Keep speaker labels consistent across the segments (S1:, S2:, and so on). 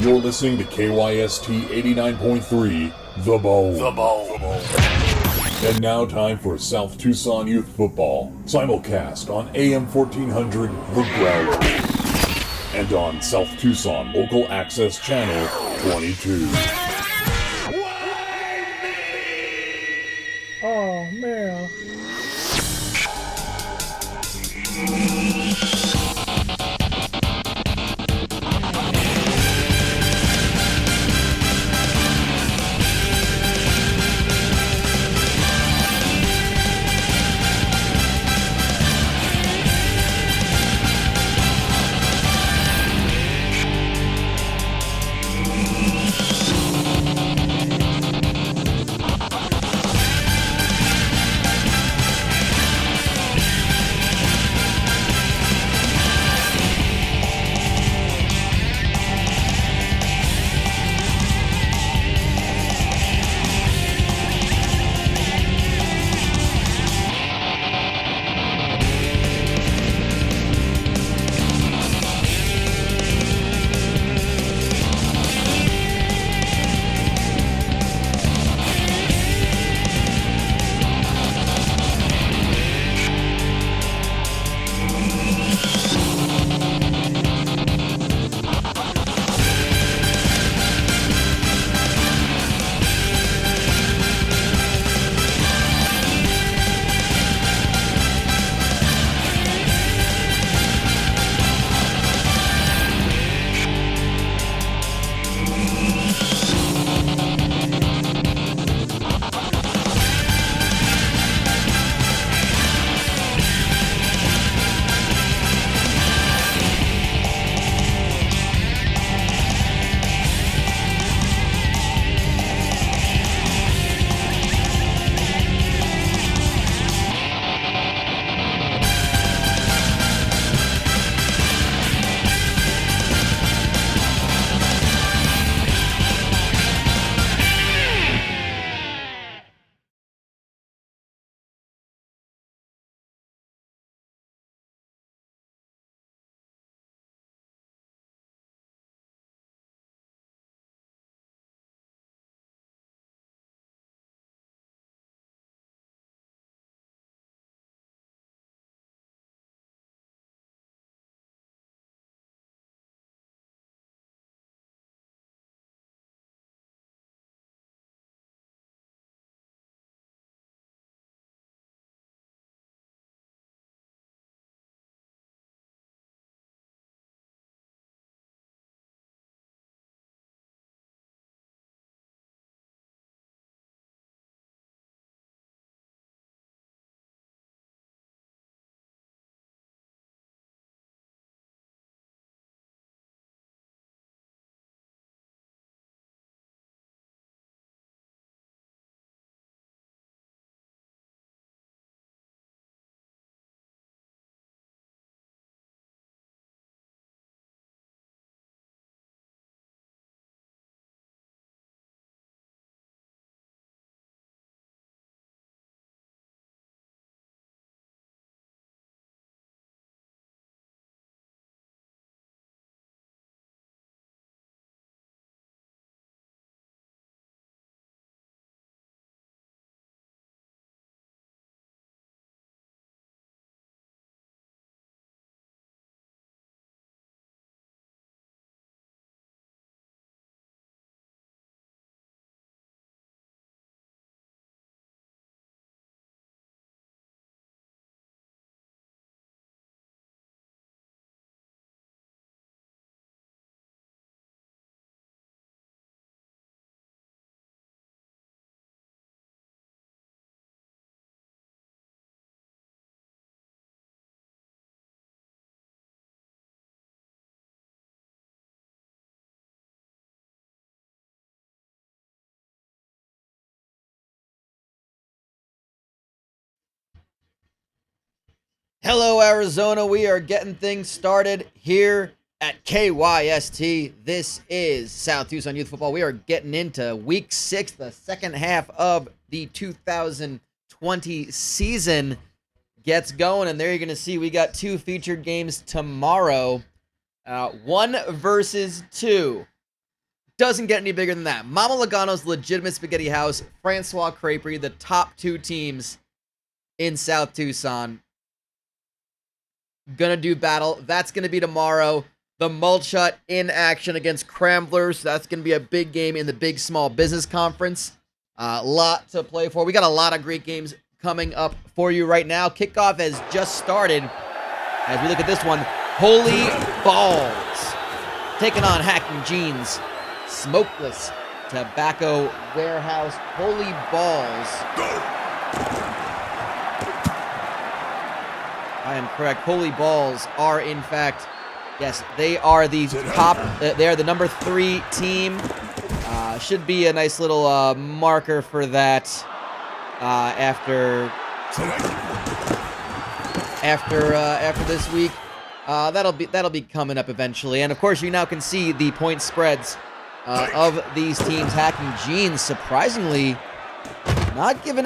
S1: You're listening to KYST 89.3, The Bone. The Bone. And now time for South Tucson Youth Football, simulcast on AM 1400, The Ground, and on South Tucson Local Access Channel 22.
S2: Oh, man.
S3: Hello, Arizona. We are getting things started here at KYST. This is South Tucson Youth Football. We are getting into week 6, the second half of the 2020 season gets going. And there you're going to see we got 2 featured games tomorrow. 1 versus 2. Doesn't get any bigger than that. Mama Logano's Legitimate Spaghetti House, Francois Creperie, the top two teams in South Tucson. Gonna do battle. That's gonna be tomorrow. The Mulch Hut in action against Cramblers. That's gonna be a big game in the Big Small Business Conference. A lot to play for. We got a lot of great games coming up for you right now. Kickoff has just started. As we look at this one, Holy Balls taking on Hacking Jeans. Smokeless Tobacco Warehouse. Holy Balls. I am correct. Holy Balls are, in fact, yes, they are the top. They are the number 3 team. Should be a nice little marker for that after this week. That'll be coming up eventually. And of course, you now can see the point spreads of these teams. Hacking Jeans, surprisingly, not giving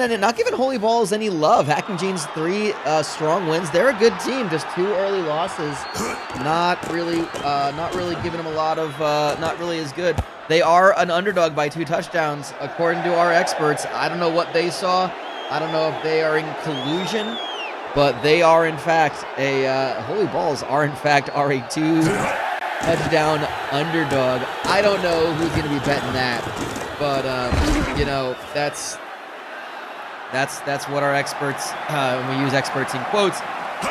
S3: Holy Balls any love. Hacking Jeans 3 strong wins. They're a good team. Just 2 early losses. Not really giving them a lot of. Not really as good. They are an underdog by 2 touchdowns, according to our experts. I don't know what they saw. I don't know if they are in collusion, but they are in fact Holy Balls are in fact a 2 touchdown underdog. I don't know who's going to be betting that, but that's what our experts, when we use experts in quotes,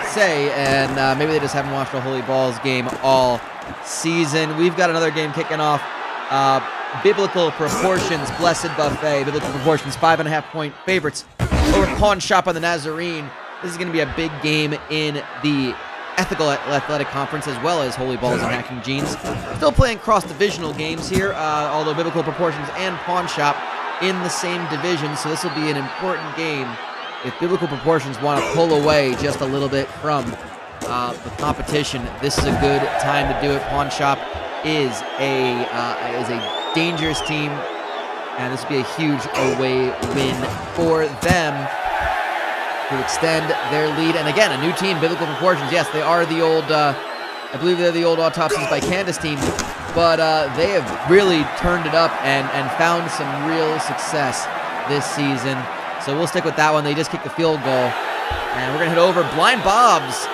S3: say, and maybe they just haven't watched a Holy Balls game all season. We've got another game kicking off. Biblical Proportions, Blessed Buffet. Biblical Proportions, 5.5-point favorites over Pawn Shop on the Nazarene. This is going to be a big game in the Ethical Athletic Conference, as well as Holy Balls and Hacking Jeans. Still playing cross-divisional games here, although Biblical Proportions and Pawn Shop in the same division, so this will be an important game if Biblical Proportions want to pull away just a little bit from the competition. This is a good time to do it. Pawn Shop is a dangerous team, and this will be a huge away win for them to extend their lead. And again, a new team, Biblical Proportions. Yes, they are the old, I believe they're the old Autopsies by Candace team, but they have really turned it up and found some real success this season. So we'll stick with that one. They just kicked the field goal, and we're gonna head over Blind Bob's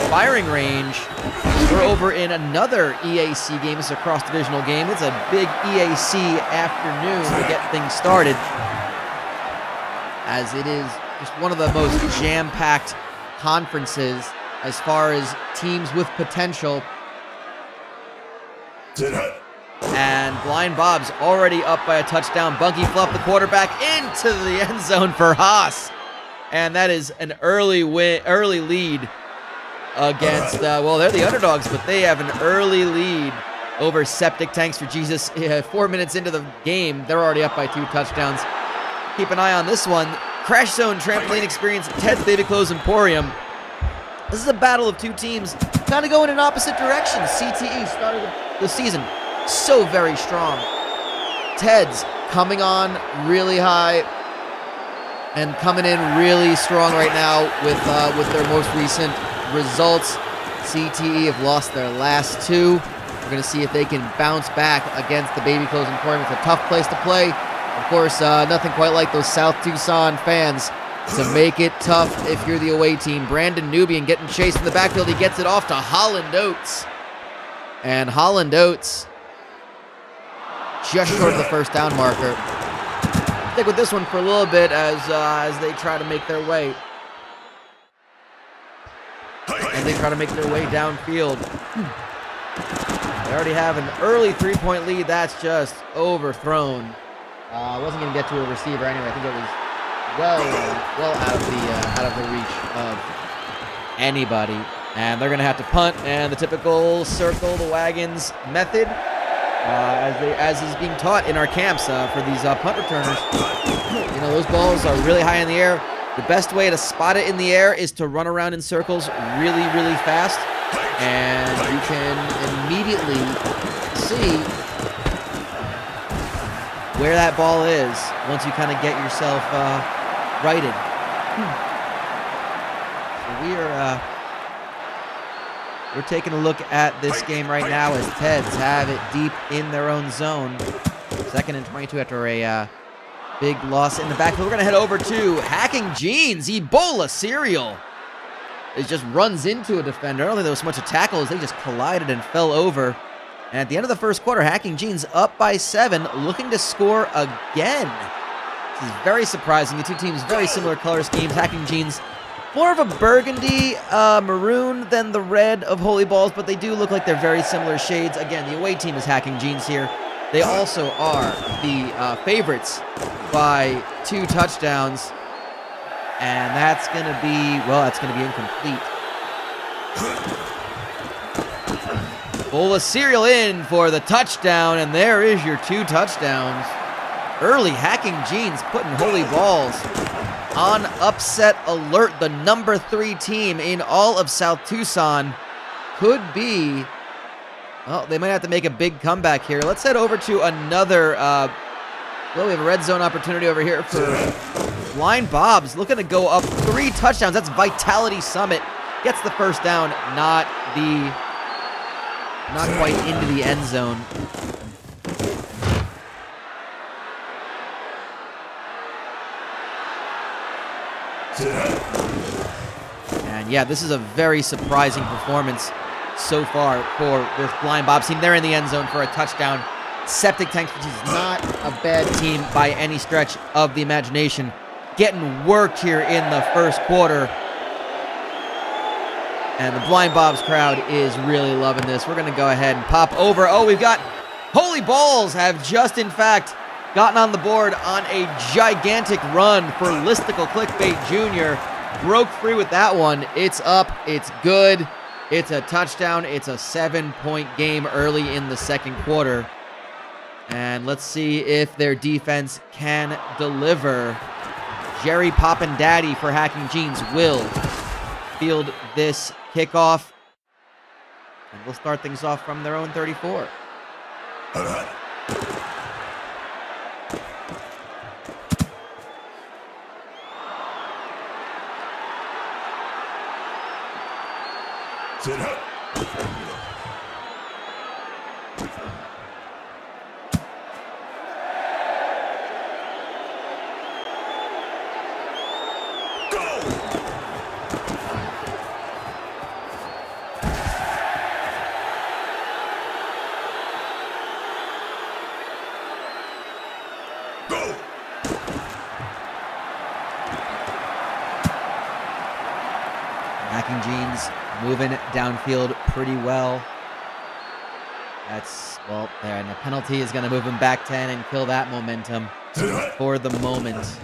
S3: firing range. We're over in another EAC game. It's a cross-divisional game. It's a big EAC afternoon to get things started, as it is just one of the most jam-packed conferences as far as teams with potential. And Blind Bob's already up by a touchdown. Bunky Fluff, the quarterback, into the end zone for Haas. And that is an early lead against, well, they're the underdogs, but they have an early lead over Septic Tanks for Jesus. 4 minutes into the game, they're already up by 2 touchdowns. Keep an eye on this one. Crash Zone Trampoline Experience, Ted's Baby Clothes Emporium. This is a battle of 2 teams kind of going in opposite directions. CTE started the season so very strong. Ted's coming on really high and coming in really strong right now with their most recent results. CTE have lost their last 2. We're going to see if they can bounce back against the Baby Clothes Emporium. It's a tough place to play. Of course, nothing quite like those South Tucson fans to make it tough if you're the away team. Brandon Nubian getting chased in the backfield. He gets it off to Holland Oates. And Holland Oates just short of the first down marker. Stick with this one for a little bit as they try to make their way. And they try to make their way downfield. They already have an early 3-point lead. That's just overthrown. Wasn't going to get to a receiver anyway. I think it was well out of the reach of anybody. And they're going to have to punt, and the typical circle the wagons method, as is being taught in our camps for these punt returners. You know, those balls are really high in the air. The best way to spot it in the air is to run around in circles really, really fast, and you can immediately see where that ball is once you kind of get yourself righted. So We're taking a look at this game right now as Teds have it deep in their own zone. 2nd and 22 after a big loss in the backfield. We're going to head over to Hacking Jeans. Ebola cereal. It just runs into a defender. I don't think there was so much a tackle as they just collided and fell over. And at the end of the first quarter, Hacking Jeans up by 7, looking to score again. This is very surprising. The two teams, very similar color schemes. Hacking Jeans, more of a burgundy maroon than the red of Holy Balls, but they do look like they're very similar shades. Again, the away team is Hacking Jeans here. They also are the favorites by 2 touchdowns. And that's going to be, well, that's going to be incomplete. Bola cereal in for the touchdown, and there is your 2 touchdowns. Early Hacking Jeans putting Holy Balls on upset alert. The number 3 team in all of South Tucson could be, well, they might have to make a big comeback here. Let's head over to another, well, we have a red zone opportunity over here for Blind Bob's looking to go up 3 touchdowns. That's Vitality Summit. Gets the first down, not quite into the end zone. And yeah, this is a very surprising performance so far for this Blind Bob's team. They're in the end zone for a touchdown. Septic Tanks, which is not a bad team by any stretch of the imagination, getting worked here in the first quarter. And the Blind Bob's crowd is really loving this. We're going to go ahead and pop over. Oh, we've got Holy Balls have just, in fact, gotten on the board on a gigantic run for Listicle Clickbait Jr. Broke free with that one. It's up. It's good. It's a touchdown. It's a 7-point game early in the second quarter. And let's see if their defense can deliver. Jerry Poppin' Daddy for Hacking Jeans will field this kickoff. And we'll start things off from their own 34.
S1: Sit up.
S3: Hacking Jeans moving downfield pretty well. That's, well, there, and the penalty is going to move him back 10 and kill that momentum for the moment.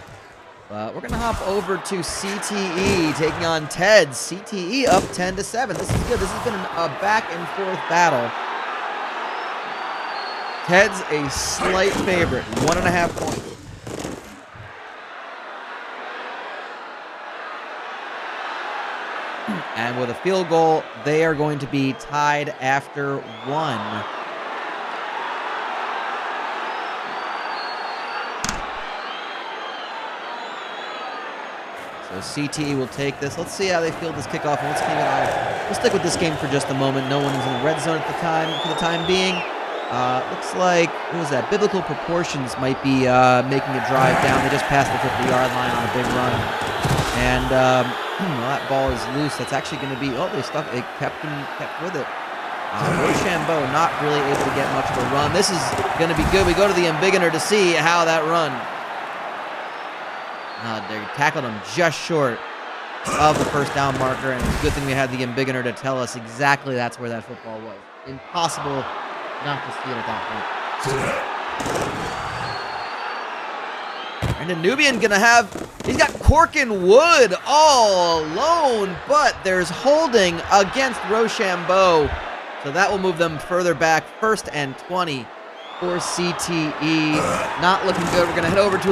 S3: But we're going to hop over to CTE taking on Teds. CTE up 10-7. This is good. This has been a back and forth battle. Teds a slight favorite, 1.5 points. And with a field goal, they are going to be tied after 1. So CTE will take this. Let's see how they field this kickoff, and let's keep an eye. We'll stick with this game for just a moment. No one is in the red zone for the time being. Looks like, what was that? Biblical Proportions might be making a drive down. They just passed the 50-yard line on a big run. And well, that ball is loose. That's actually going to be, oh, they kept with it. Rochambeau not really able to get much of a run. This is going to be good. We go to the embiggener to see how that run. They tackled him just short of the first down marker, and it's a good thing we had the embiggener to tell us exactly that's where that football was. Impossible not to see it at that point. And the Nubian gonna have, he's got Corkin Wood all alone, but there's holding against Rochambeau. So that will move them further back, 1st and 20 for CTE. Not looking good. We're gonna head over to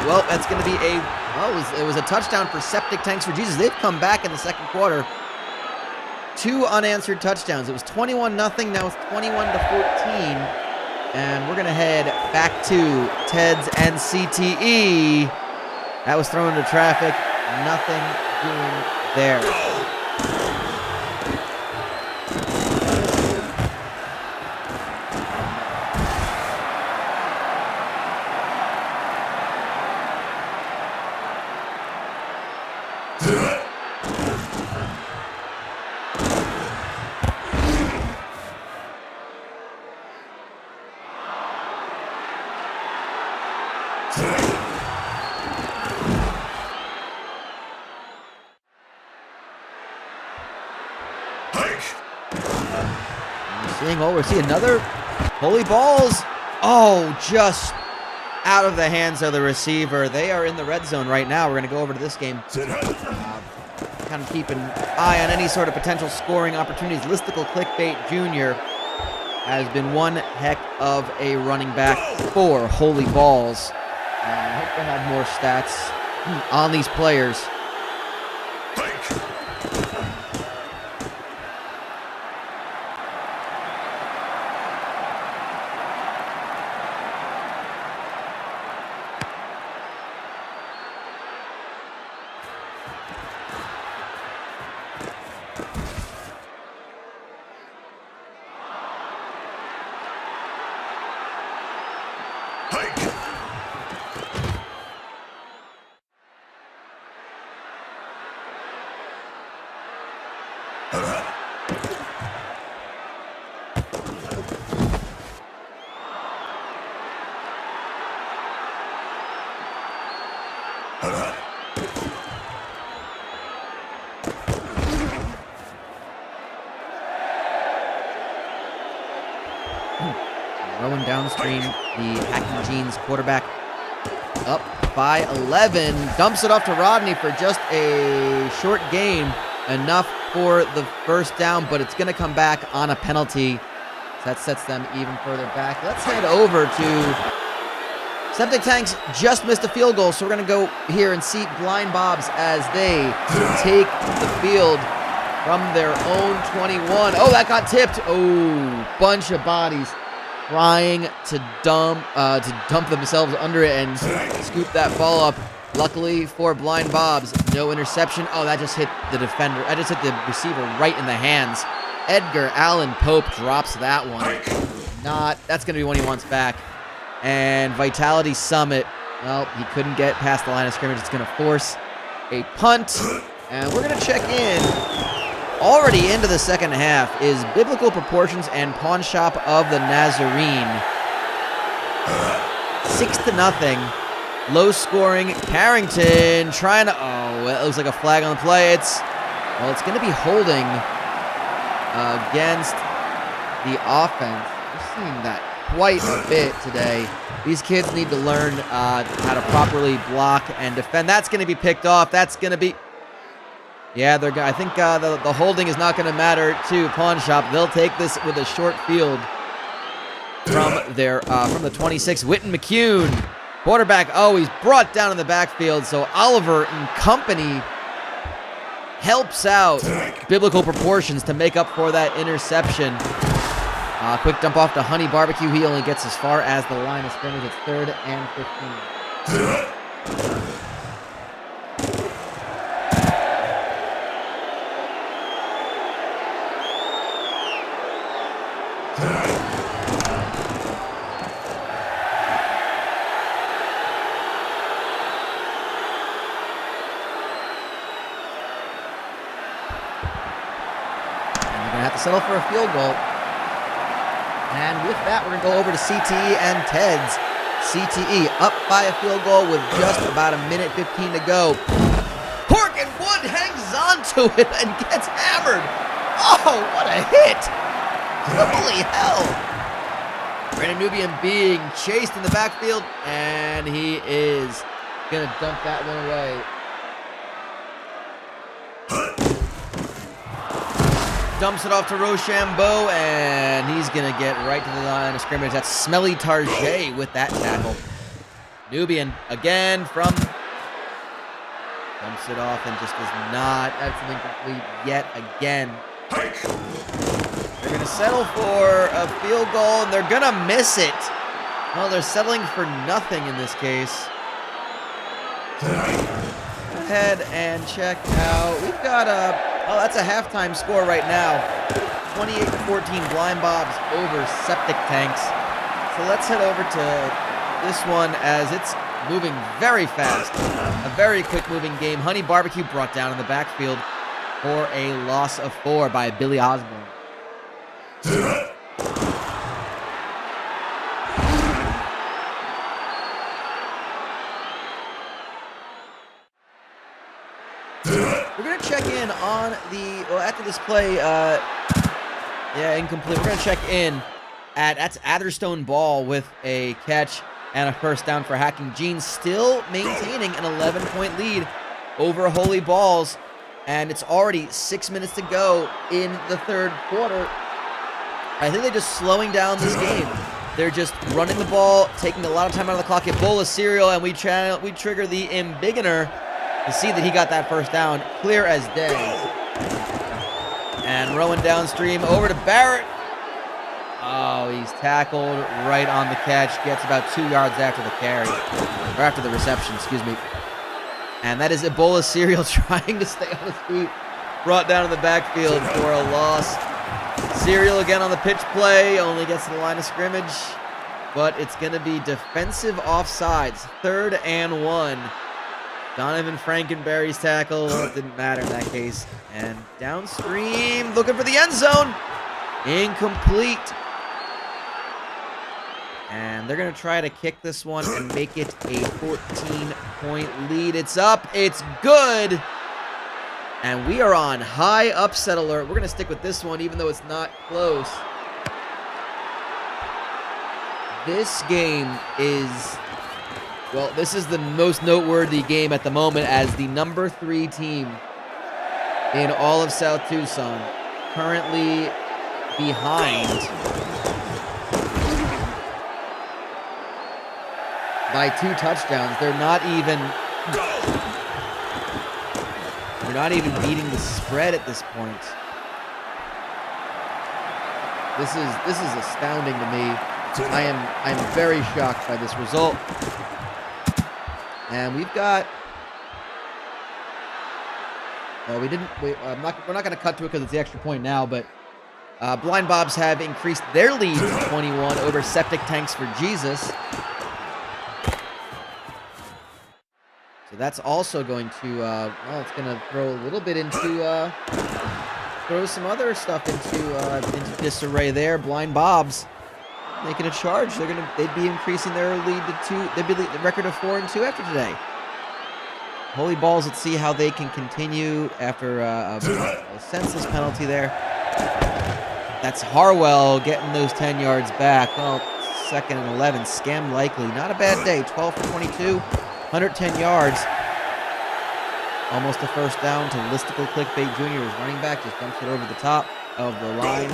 S3: well, that's gonna be it was a touchdown for Septic Tanks for Jesus. They've come back in the second quarter. 2 unanswered touchdowns. It was 21-0, now it's 21-14. And we're going to head back to Teds and CTE. That was thrown into traffic. Nothing doing there. We're seeing another holy balls. Oh, just out of the hands of the receiver. They are in the red zone right now. We're going to go over to this game. Kind of keep an eye on any sort of potential scoring opportunities. Listicle Clickbait Jr. has been one heck of a running back for holy balls. I hope they have more stats on these players.
S2: Rowan downstream, the Hacky Jeans quarterback, up by 11. Dumps it off to Rodney for just a short gain. Enough for the first down, but it's going to come back on a penalty. So that sets them even further back. Let's head over to Septic Tanks. Just missed a field goal, so we're going to go here and see Blind Bobs as they take the field from their own 21. Oh, that got tipped. Oh, bunch of bodies trying to dump themselves under it and scoop that ball up. Luckily for Blind Bobs, no interception. Oh, that just hit the defender. I just hit the receiver right in the hands. Edgar Allan Pope drops that one. That's going to be one he wants back. And Vitality Summit, well, he couldn't get past the line of scrimmage. It's going to force a punt. And we're going to check in. Already into the second half is Biblical Proportions and Pawn Shop of the Nazarene. 6-0. Low scoring. Carrington trying to. Oh, that looks like a flag on the play. It's going to be holding against the offense. We're seeing that quite a bit today. These kids need to learn how to properly block and defend. That's going to be picked off. That's going to be. Yeah, I think the holding is not going to matter to Pawn Shop. They'll take this with a short field from the 26. Witten McCune. Quarterback, he's brought down in the backfield, so Oliver and company helps out Biblical Proportions to make up for that interception. Quick dump off to Honey Barbecue. He only gets as far as the line of scrimmage. It's 3rd and 15. Settle for a field goal. And with that, we're going to go over to CTE and Ted's. CTE up by a field goal with just about 1:15 to go. Corkin Wood hangs on to it and gets hammered. Oh, what a hit. Holy hell. Brandon Nubian being chased in the backfield, and he is going to dump that one away. Dumps it off to Rochambeau, and he's going to get right to the line of scrimmage. That's Smelly Tarjay with that tackle. Nubian again from... Dumps it off and just does not... That's incomplete yet again. They're going to settle for a field goal, and they're going to miss it. Well, they're settling for nothing in this case. Go ahead and check out... We've got a... Oh, that's a halftime score right now. 28-14, Blind Bobs over Septic Tanks. So let's head over to this one as it's moving very fast. A very quick moving game. Honey Barbecue brought down in the backfield for a loss of 4 by Billy Osborne. in on after this play, yeah, incomplete. We're going to check in that's Atherstone Ball with a catch and a first down for Hacking Jeans, still maintaining an 11-point lead over Holy Balls. And it's already 6 minutes to go in the third quarter. I think they're just slowing down this game. They're just running the ball, taking a lot of time out of the clock. A bowl of cereal, and we trigger the embiggener to see that he got that first down, clear as day. And Rowan downstream over to Barrett. Oh, he's tackled right on the catch. Gets about 2 yards after the carry, or after the reception, excuse me. And that is Ebola Cereal trying to stay on his feet. Brought down in the backfield for a loss. Cereal again on the pitch play. Only gets to the line of scrimmage. But it's going to be defensive offsides. 3rd and 1. Donovan Frankenberry's tackle. Didn't matter in that case. And downstream, looking for the end zone. Incomplete. And they're going to try to kick this one and make it a 14-point lead. It's up. It's good. And we are on high upset alert. We're going to stick with this one even though it's not close. This game is, well, this is the most noteworthy game at the moment as the number 3 team in all of South Tucson, currently behind by 2 touchdowns. They're not even beating the spread at this point. This is astounding to me. I'm very shocked by this result. And we've got, well, we're not going to cut to it because it's the extra point now, but Blind Bobs have increased their lead to 21 over Septic Tanks for Jesus. So that's also going to, well, it's going to throw a little bit into, throw some other stuff into disarray there. Blind Bobs making a charge. They'd be increasing their lead to 2. They'd be the record of 4-2 after today. Holy Balls, let's see how they can continue after a senseless penalty there. That's Harwell getting those 10 yards back. Well, 2nd and 11. Scam likely. Not a bad day. 12 for 22. 110 yards. Almost a first down to Listicle Clickbait Jr. His running back just dumps it over the top of the line.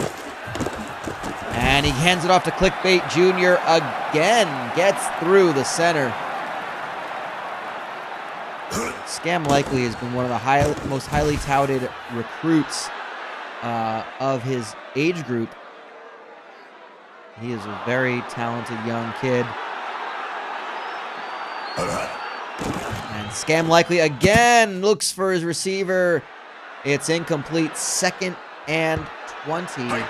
S2: And he hands it off to Clickbait Jr. again. Gets through the center. Scam Likely has been one of the most highly touted recruits of his age group. He is a very talented young kid. And Scam Likely again looks for his receiver. It's incomplete. 2nd and 20. Going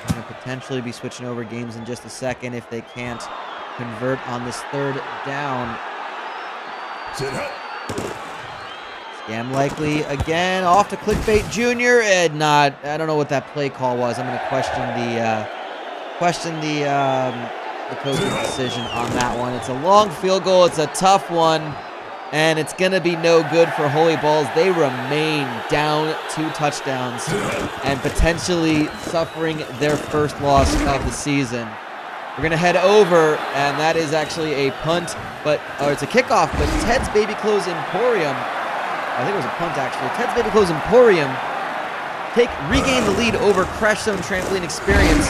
S2: to potentially be switching over games in just a second if they can't convert on this 3rd down. Scam Likely again off to Clickbait Jr. And I don't know what that play call was. I'm going to question the coach's decision on that one. It's a long field goal. It's a tough one, and it's going to be no good for Holy Balls. They remain down 2 touchdowns and potentially suffering their first loss of the season. We're going to head over, and that is actually a punt, or it's a kickoff, but Ted's Baby Clothes Emporium, I think it was a punt actually, Ted's Baby Clothes Emporium regain the lead over Crash Zone Trampoline Experience.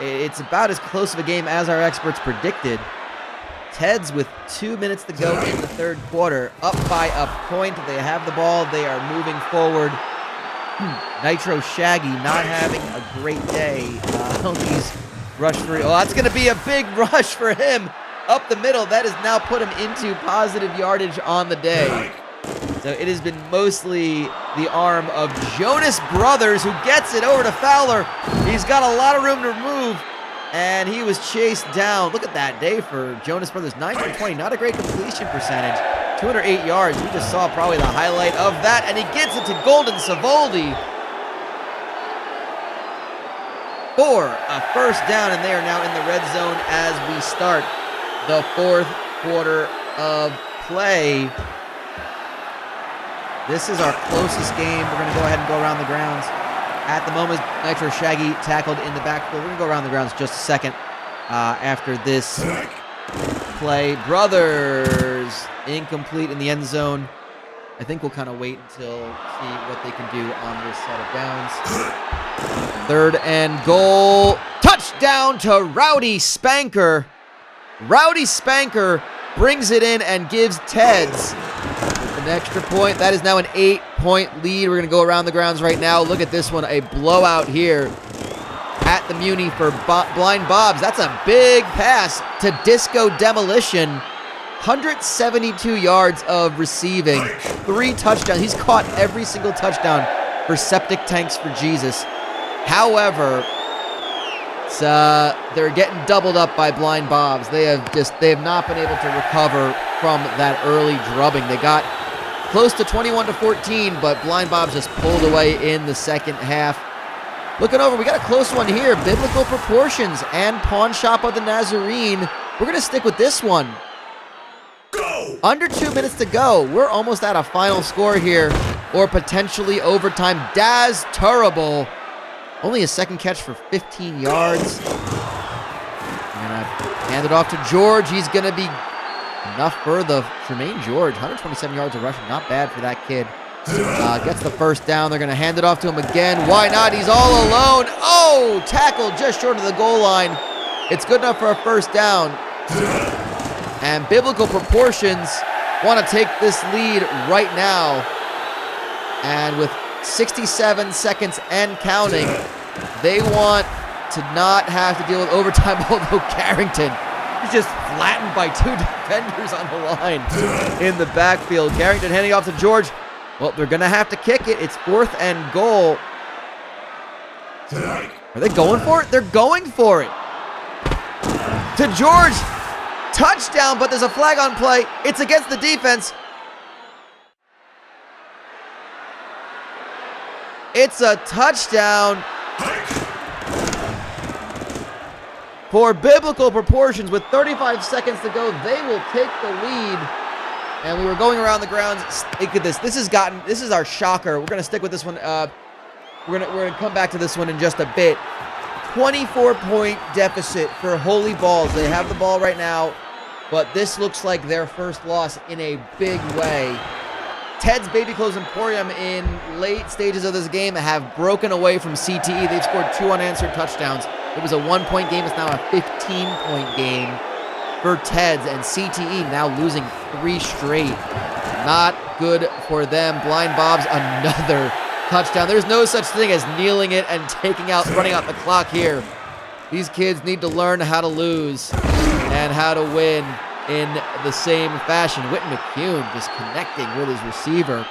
S2: It's about as close of a game as our experts predicted. Ted's with 2 minutes to go in the 3rd quarter, up by a point. They have the ball. They are moving forward. Nitro Shaggy not having a great day. He's rushed for it. Oh, that's going to be a big rush for him up the middle. That has now put him into positive yardage on the day. So it has been mostly the arm of Jonas Brothers, who gets it over to Fowler. He's got a lot of room to move, and he was chased down. Look at that day for Jonas Brothers. 9 for 20, not a great completion percentage. 208 yards. We just saw probably the highlight of that, and he gets it to Golden Savoldi for a first down, and they are now in the red zone as we start the 4th quarter of play. This is our closest game. We're going to go ahead and go around the grounds. At the moment, Nitro Shaggy tackled in the backfield. We're going to go around the grounds just a second after this play. Brothers, incomplete in the end zone. I think we'll kind of wait until see what they can do on this set of downs. 3rd and goal. Touchdown to Rowdy Spanker. Rowdy Spanker brings it in and gives Teds an extra point. That is now an 8-point lead. We're going to go around the grounds right now. Look at this one, a blowout here at the Muni for Blind Bobs. That's a big pass to Disco Demolition. 172 yards of receiving, 3 touchdowns. He's caught every single touchdown for Septic Tanks for Jesus. However, they're getting doubled up by Blind Bobs. They have not been able to recover from that early drubbing. They got close to 21-14, but Blind Bobs just pulled away in the second half. Looking over, we got a close one here. Biblical Proportions and Pawn Shop of the Nazarene. We're going to stick with this one. Go! Under 2 minutes to go. We're almost at a final score here, or potentially overtime. Daz Turable. Only a second catch for 15 yards. And I hand it off to George. He's going to be enough for the Tremaine George. 127 yards of rushing. Not bad for that kid. Gets the first down. They're going to hand it off to him again. Why not? He's all alone. Oh, tackled just short of the goal line. It's good enough for a first down. And Biblical Proportions want to take this lead right now. And with 67 seconds and counting, they want to not have to deal with overtime, although Carrington is just flattened by 2 defenders on the line in the backfield. Carrington handing off to George. Well, they're going to have to kick it. It's 4th and goal. Are they going for it? They're going for it. To George. Touchdown, but there's a flag on play. It's against the defense. It's a touchdown for Biblical Proportions. With 35 seconds to go, they will take the lead. And we were going around the grounds. Look at this. This is our shocker. We're gonna stick with this one. We're gonna come back to this one in just a bit. 24-point deficit for Holy Balls. They have the ball right now, but this looks like their first loss in a big way. Ted's Baby Clothes Emporium in late stages of this game have broken away from CTE. They've scored 2 unanswered touchdowns. It was a 1-point game. It's now a 15-point game for Ted's, and CTE now losing 3 straight. Not good for them. Blind Bob's another touchdown. There's no such thing as kneeling it and running out the clock here. These kids need to learn how to lose and how to win in the same fashion. Whitten McCune just connecting with his receiver.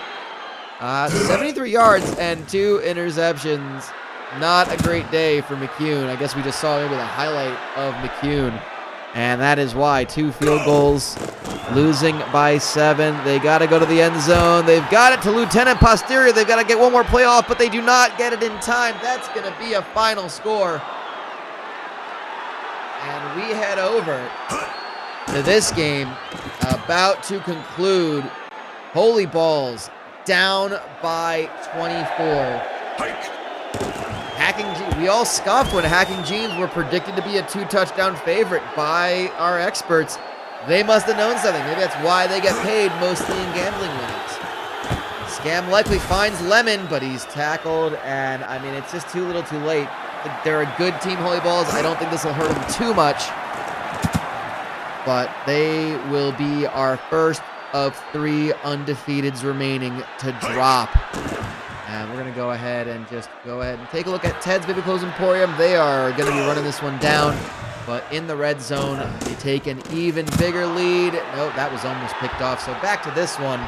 S2: 73 yards and 2 interceptions. Not a great day for McCune. I guess we just saw maybe the highlight of McCune. And that is why 2 field goals, losing by 7. They got to go to the end zone. They've got it to Lieutenant Posterior. They've got to get one more play off, but they do not get it in time. That's going to be a final score. And we head over to this game, about to conclude. Holy Balls down by 24. We all scoffed when Hacking Jeans were predicted to be a 2-touchdown favorite by our experts. They must have known something. Maybe that's why they get paid mostly in gambling winnings. Scam likely finds Lemon, but he's tackled, and I mean, it's just too little too late. They're a good team, Holy Balls. I don't think this will hurt them too much, but they will be our first of 3 undefeateds remaining to drop. And we're going to go ahead and take a look at Ted's Baby Clothes Emporium. They are going to be running this one down, but in the red zone, they take an even bigger lead. Nope, that was almost picked off. So back to this one.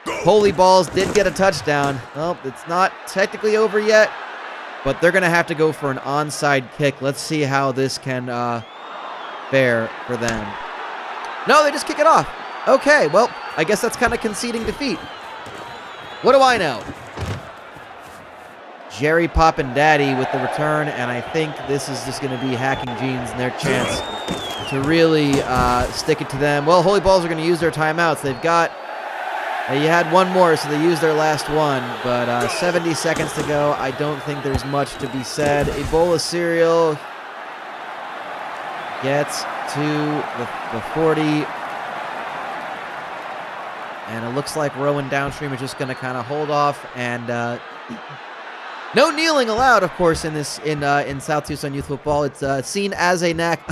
S2: Holy Balls did get a touchdown. Well, it's not technically over yet, but they're going to have to go for an onside kick. Let's see how this can fare for them. No, they just kick it off. Okay, well, I guess that's kind of conceding defeat. What do I know? Jerry Poppin' Daddy with the return, and I think this is just going to be Hacking Jeans and their chance to really stick it to them. Well, Holy Balls are going to use their timeouts. They've got You had one more, so they used their last one, but 70 seconds to go. I don't think there's much to be said. A bowl of cereal gets to the 40, and it looks like Rowan Downstream is just going to kind of hold off, and no kneeling allowed, of course, in South Tucson youth football. It's seen as an act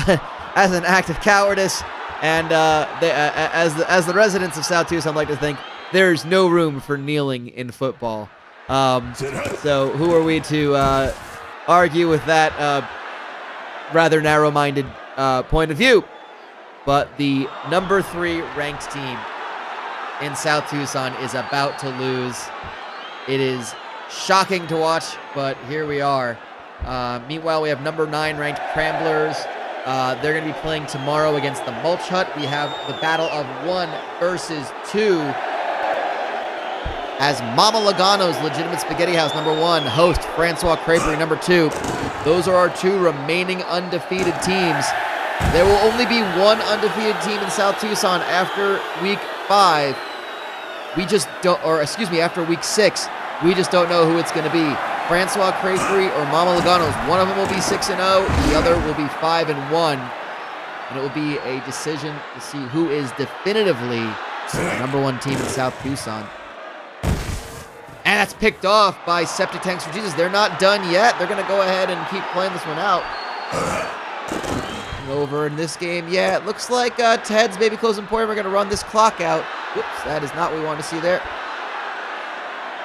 S2: of cowardice, and as the residents of South Tucson like to think, there's no room for kneeling in football. So who are we to argue with that rather narrow-minded point of view? But the number 3 ranked team in South Tucson is about to lose. It is shocking to watch, but here we are. Meanwhile, we have number 9 ranked Cramblers. They're going to be playing tomorrow against the Mulch Hut. We have the battle of 1 versus 2. As Mama Logano's Legitimate Spaghetti House, number 1, host Francois Creperie, number 2. Those are our 2 remaining undefeated teams. There will only be 1 undefeated team in South Tucson after week 5. After week 6. We just don't know who it's going to be. Francois Creperie or Mama Logano's. One of them will be 6-0. The other will be 5-1. And it will be a decision to see who is definitively the number 1 team in South Tucson. And that's picked off by Septic Tanks for Jesus. They're not done yet. They're going to go ahead and keep playing this one out. Over in this game, yeah, it looks like Ted's Baby Clothes Emporium are going to run this clock out. Whoops, that is not what we want to see there.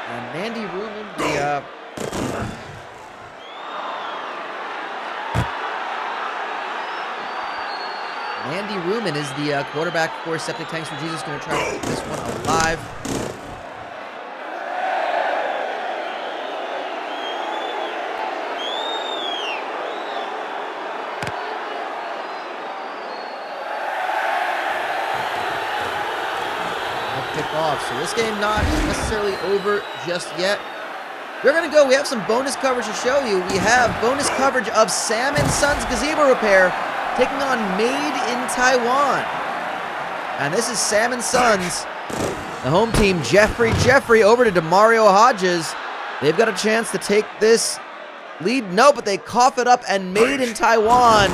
S2: And Mandy Ruman, Mandy Ruman is the quarterback for Septic Tanks for Jesus. Going to try to keep this one alive. Off. So this game not necessarily over just yet. We have some bonus coverage to show you. We have bonus coverage of Sam & Sons Gazebo Repair taking on Made in Taiwan. And this is Sam & Sons, the home team. Jeffrey over to DeMario Hodges. They've got a chance to take this lead. No, but they cough it up, and Made in Taiwan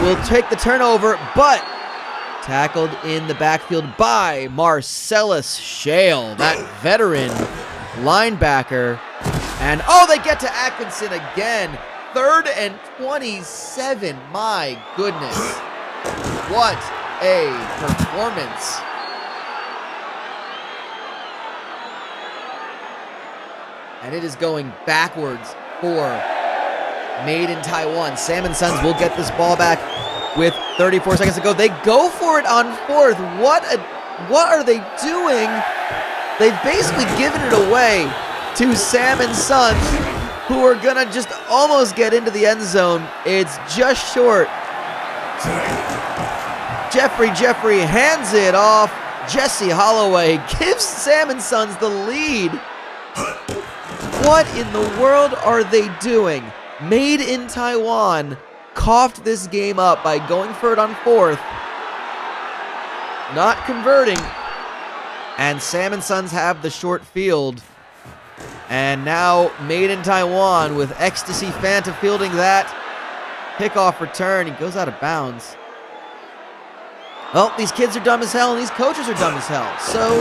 S2: will take the turnover, but tackled in the backfield by Marcellus Shale, that veteran linebacker. And, they get to Atkinson again. 3rd and 27. My goodness. What a performance. And it is going backwards for Made in Taiwan. Sam & Sons will get this ball back with 34 seconds to go. They go for it on 4th. What are they doing? They've basically given it away to Sam & Sons, who are going to just almost get into the end zone. It's just short. Jeffrey hands it off. Jesse Holloway gives Sam & Sons the lead. What in the world are they doing? Made in Taiwan coughed this game up by going for it on 4th, not converting, and Sam & Sons have the short field. And now Made in Taiwan with Ecstasy Fanta fielding that kickoff return. He goes out of bounds. Well, these kids are dumb as hell, and these coaches are dumb as hell. So,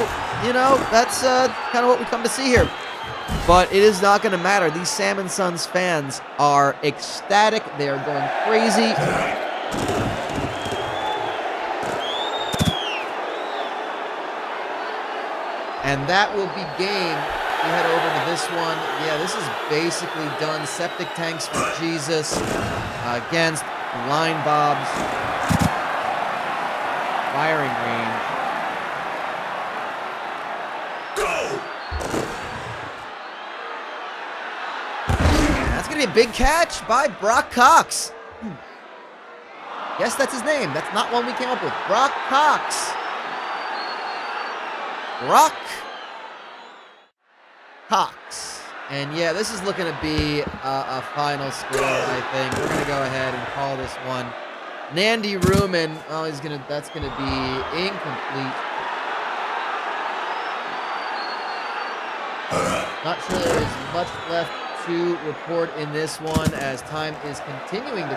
S2: that's kind of what we come to see here. But it is not going to matter. These Sam & Sons fans are ecstatic. They are going crazy. And that will be game. We head over to this one. Yeah, this is basically done. Septic Tanks for Jesus against Line Bob's firing range. Be a big catch by Brock Cox. Yes, that's his name. That's not one we came up with. Brock Cox. Brock Cox. And yeah, this is looking to be a final score, I think. We're going to go ahead and call this one. Nandy Ruman. That's going to be incomplete. Not sure there is much left to report in this one as time is continuing to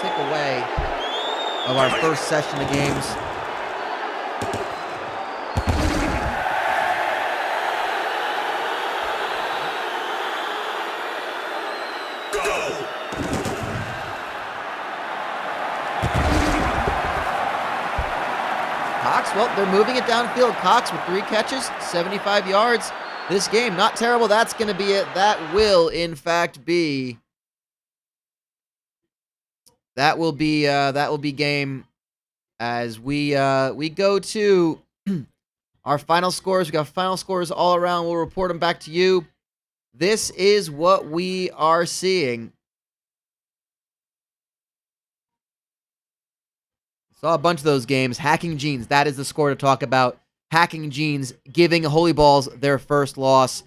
S2: tick away of our first session of games. Cox, well, they're moving it downfield. Cox with 3 catches, 75 yards. This game, not terrible. That's going to be it. That will, in fact, be game as we go to our final scores. We got final scores all around. We'll report them back to you. This is what we are seeing. Saw a bunch of those games. Hacking Jeans, that is the score to talk about. Hacking Jeans giving Holy Balls their first loss.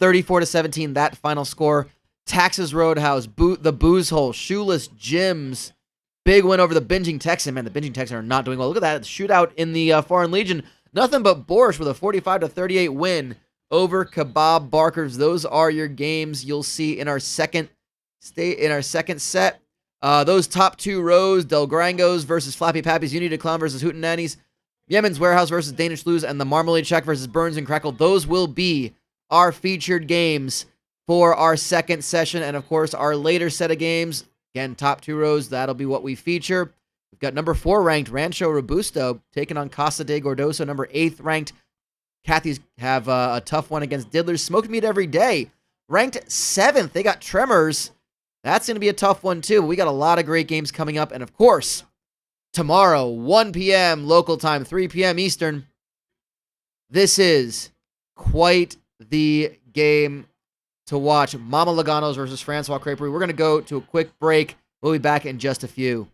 S2: 34-17, that final score. Taxes Roadhouse, the Booze Hole, Shoeless Jims. Big win over the Binging Texan. Man, the Binging Texan are not doing well. Look at that shootout in the Foreign Legion. Nothing but Borscht with a 45-38 win over Kebab Barkers. Those are your games you'll see in our second set. Those top 2 rows, Del Grangos versus Flappy Pappies, Unity Clown versus Hootenannies, Yemen's Warehouse versus Danish Blues, and the Marmalade Shack versus Burns and Crackle. Those will be our featured games for our second session. And, of course, our later set of games, again, top 2 rows, that'll be what we feature. We've got number 4 ranked Rancho Robusto taking on Casa de Gordoso. Number 8th ranked Cathy's have a tough one against Diddler's. Smoked Meat Every Day. Ranked 7th, they got Tremors. That's going to be a tough one, too. We got a lot of great games coming up. And, of course, tomorrow, 1 p.m. local time, 3 p.m. Eastern, this is quite the game to watch. Mama Logano's versus Francois Creperie. We're going to go to a quick break. We'll be back in just a few.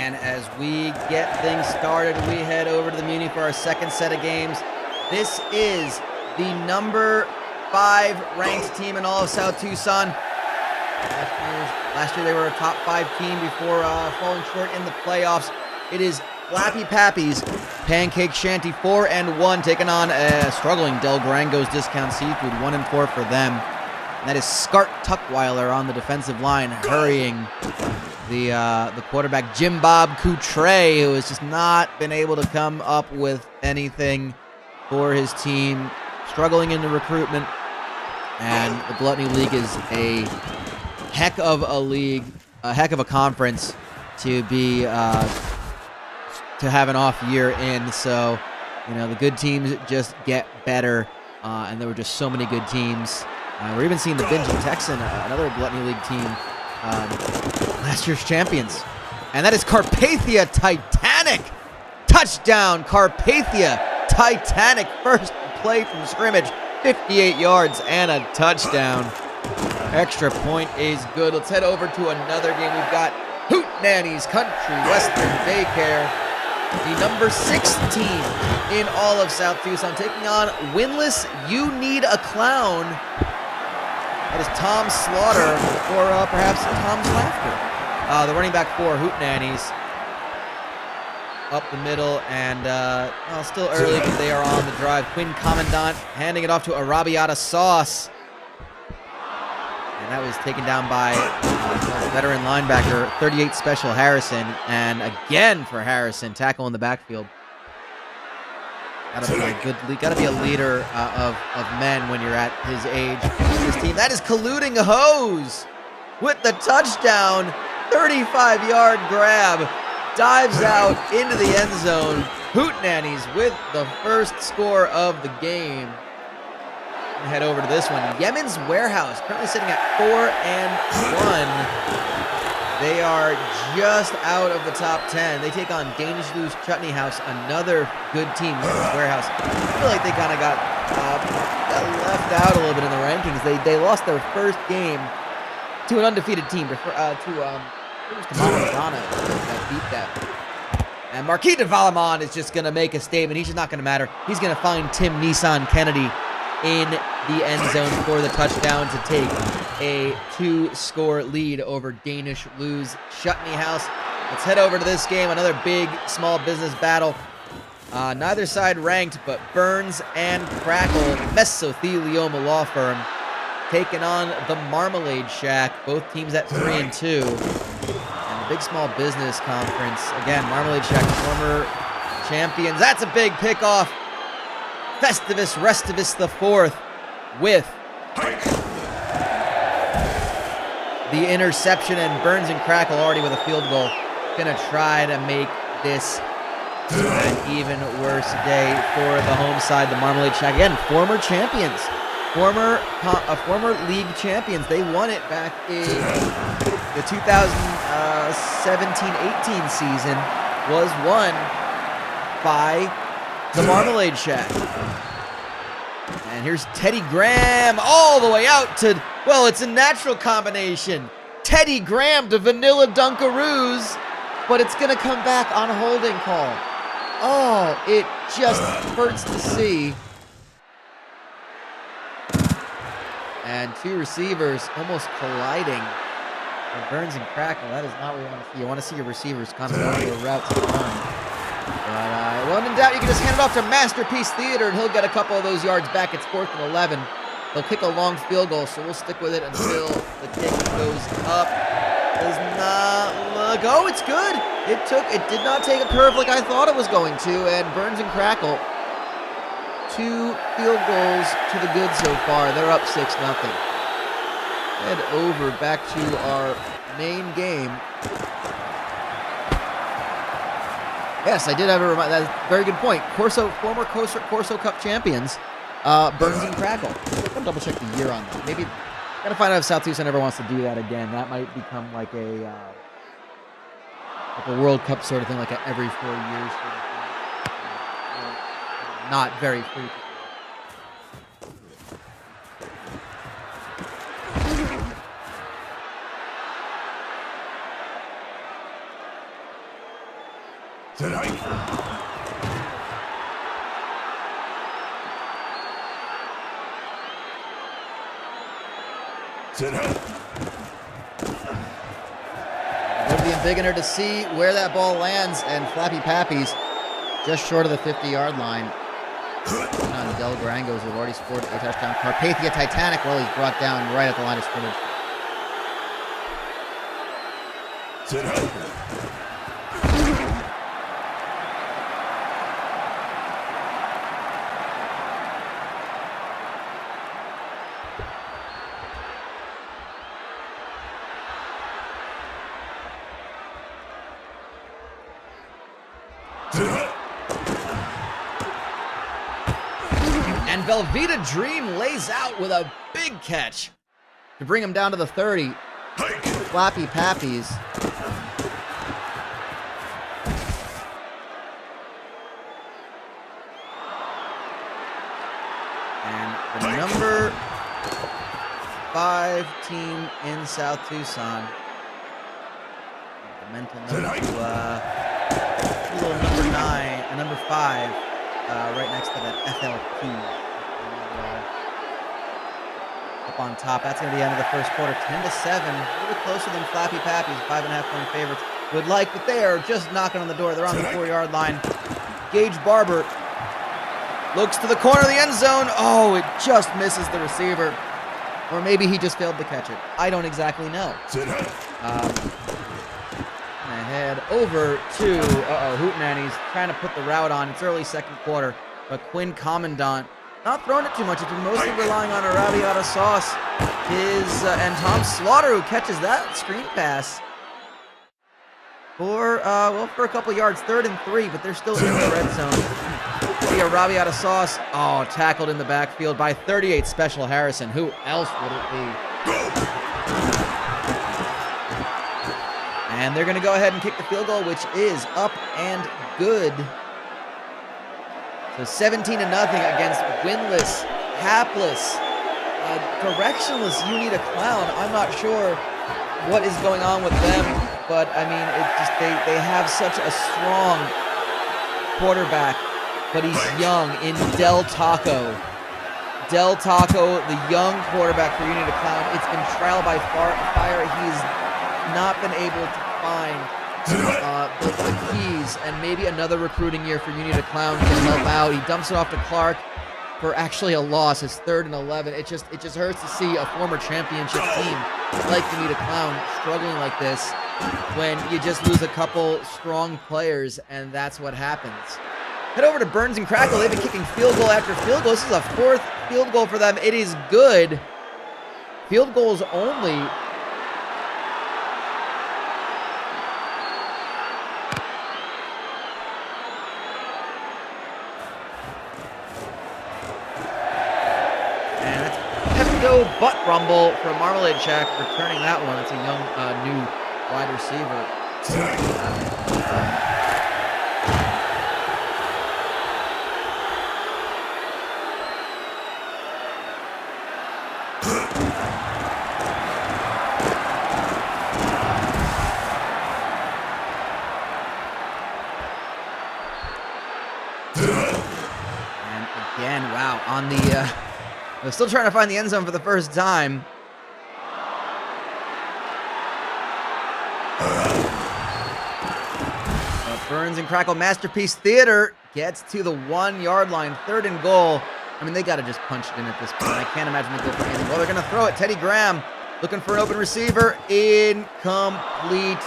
S2: And as we get things started, we head over to the Muni for our second set of games. This is the number 5 ranked team in all of South Tucson. Last year they were a top 5 team before falling short in the playoffs. It is Flappy Pappy's Pancake Shanty 4-1, taking on struggling Del Durango's Discount Seafood 1-4 for them. And that is Scart Tuckweiler on the defensive line, hurrying the quarterback Jim Bob Coutre, who has just not been able to come up with anything for his team, struggling in the recruitment. And the Gluttony League is a heck of a league, a heck of a conference to be to have an off year in. So, the good teams just get better, and there were just so many good teams. We're even seeing the Binging Texan, another Gluttony League team, last year's champions. And that is Carpathia Titanic. Touchdown, Carpathia Titanic. First play from scrimmage, 58 yards and a touchdown. Extra point is good. Let's head over to another game. We've got Hoot Nannies Country Western Daycare, the number 6 team in all of South Tucson, taking on winless You Need a Clown. That is Tom Slaughter, or perhaps Tom's Laughter. The running back for Hoot Nannies. Up the middle, and still early, but they are on the drive. Quinn Commandant handing it off to Arabiata Sauce. And that was taken down by veteran linebacker, 38 Special Harrison. And again for Harrison, tackle in the backfield. Gotta be a leader of men when you're at his age. This team, that is colluding hose with the touchdown, 35-yard grab, dives out into the end zone. Hoot Nannies with the first score of the game. Head over to this one. Yemen's Warehouse currently sitting at 4-1. They are just out of the top 10. They take on Danish Lou's Chutney House, another good team. Yemen's Warehouse, I feel like they kind of got left out a little bit in the rankings. They lost their first game to an undefeated team. It was Kamala Madonna that beat them. And Marquis de Valamon is just going to make a statement. He's just not going to matter. He's going to find Tim Nissan Kennedy in the end zone for the touchdown to take a 2-score lead over Danish Lou's Chutney House. Let's head over to this game, another big small business battle. Neither side ranked, but Burns and Crackle, Mesothelioma Law Firm, taking on the Marmalade Shack, both teams at 3-2. And the big small business conference, again, Marmalade Shack, former champions. That's a big pickoff. Festivus Restivus the Fourth with the interception, and Burns and Crackle already with a field goal. Gonna try to make this an even worse day for the home side, the Marmalade Shack. Again, former champions, former league champions. They won it back in the 2017-18 season. Was won by the Marmalade Shack. And here's Teddy Graham all the way out to, well, it's a natural combination. Teddy Graham to Vanilla Dunkaroos, but it's going to come back on a holding call. Oh, it just hurts to see. And 2 receivers almost colliding. And Burns and Crackle, that is not what you want to see. You want to see your receivers kind of go a route to the run. But when in doubt, you can just hand it off to Masterpiece Theater, and he'll get a couple of those yards back. It's 4th and 11. They'll kick a long field goal, so we'll stick with it until the kick goes up. Does not look. Oh, it's good. It did not take a curve like I thought it was going to, and Burns and Crackle, 2 field goals to the good so far. They're up 6-0. Head over back to our main game. Yes, I did have a reminder. That's a very good point. Former Corso Cup champions, Burns and Crackle. I'll double check the year on that. Maybe gotta find out if South Tucson ever wants to do that again. That might become like a World Cup sort of thing, like every 4 years sort of thing. Not very frequent.
S1: Sit hike. Sit hike.
S2: Would be bigger to see where that ball lands, and Flappy Pappy's just short of the 50-yard line. Del Grangos have already scored a touchdown. Carpathia Titanic, well, he's brought down right at the line of scrimmage.
S1: Sit hike.
S2: And Velveeta Dream lays out with a big catch to bring him down to the 30. Flappy Pappies. And the number 5 team in South Tucson. The mental number to little number 9, number 5, right next to that FLP. Up on top. That's going to be the end of the first quarter. 10-7. A little bit closer than Flappy Pappy's 5.5-point favorites would like, but they are just knocking on the door. They're on the 4-yard line. Gage Barber looks to the corner of the end zone. Oh, it just misses the receiver. Or maybe he just failed to catch it. I don't exactly know. I head over to, Hootenanny's trying to put the route on. It's early second quarter, but Quinn Commandant not throwing it too much. It's been mostly relying on Arrabbiata Sauce. And Tom Slaughter, who catches that screen pass for a couple yards, 3rd and 3, but they're still in the red zone. The Arrabbiata Sauce, tackled in the backfield by 38 Special Harrison. Who else would it be? And they're going to go ahead and kick the field goal, which is up and good. So 17-0 against winless, hapless, directionless Unita Clown. I'm not sure what is going on with them, but I mean, they have such a strong quarterback, but he's young in Del Taco. Del Taco, the young quarterback for Unita Clown. It's been trial by fire. He's not been able to find the keys, and maybe another recruiting year for Unita Clown can help out. He dumps it off to Clark for actually a loss. It's 3rd and 11. It just hurts to see a former championship team like Unita Clown struggling like this when you just lose a couple strong players, and that's what happens. Head over to Burns and Crackle. They've been kicking field goal after field goal. This is a 4th field goal for them. It is good. Field goals only. Butt rumble for Marmalade Shack, returning that one. It's a young, new wide receiver. And again, wow, on the, I'm still trying to find the end zone for the first time. Burns and Crackle Masterpiece Theater gets to the 1-yard line, 3rd and goal. I mean, they got to just punch it in at this point. I can't imagine they go for anything. Well, they're going to throw it. Teddy Graham looking for an open receiver. Incomplete.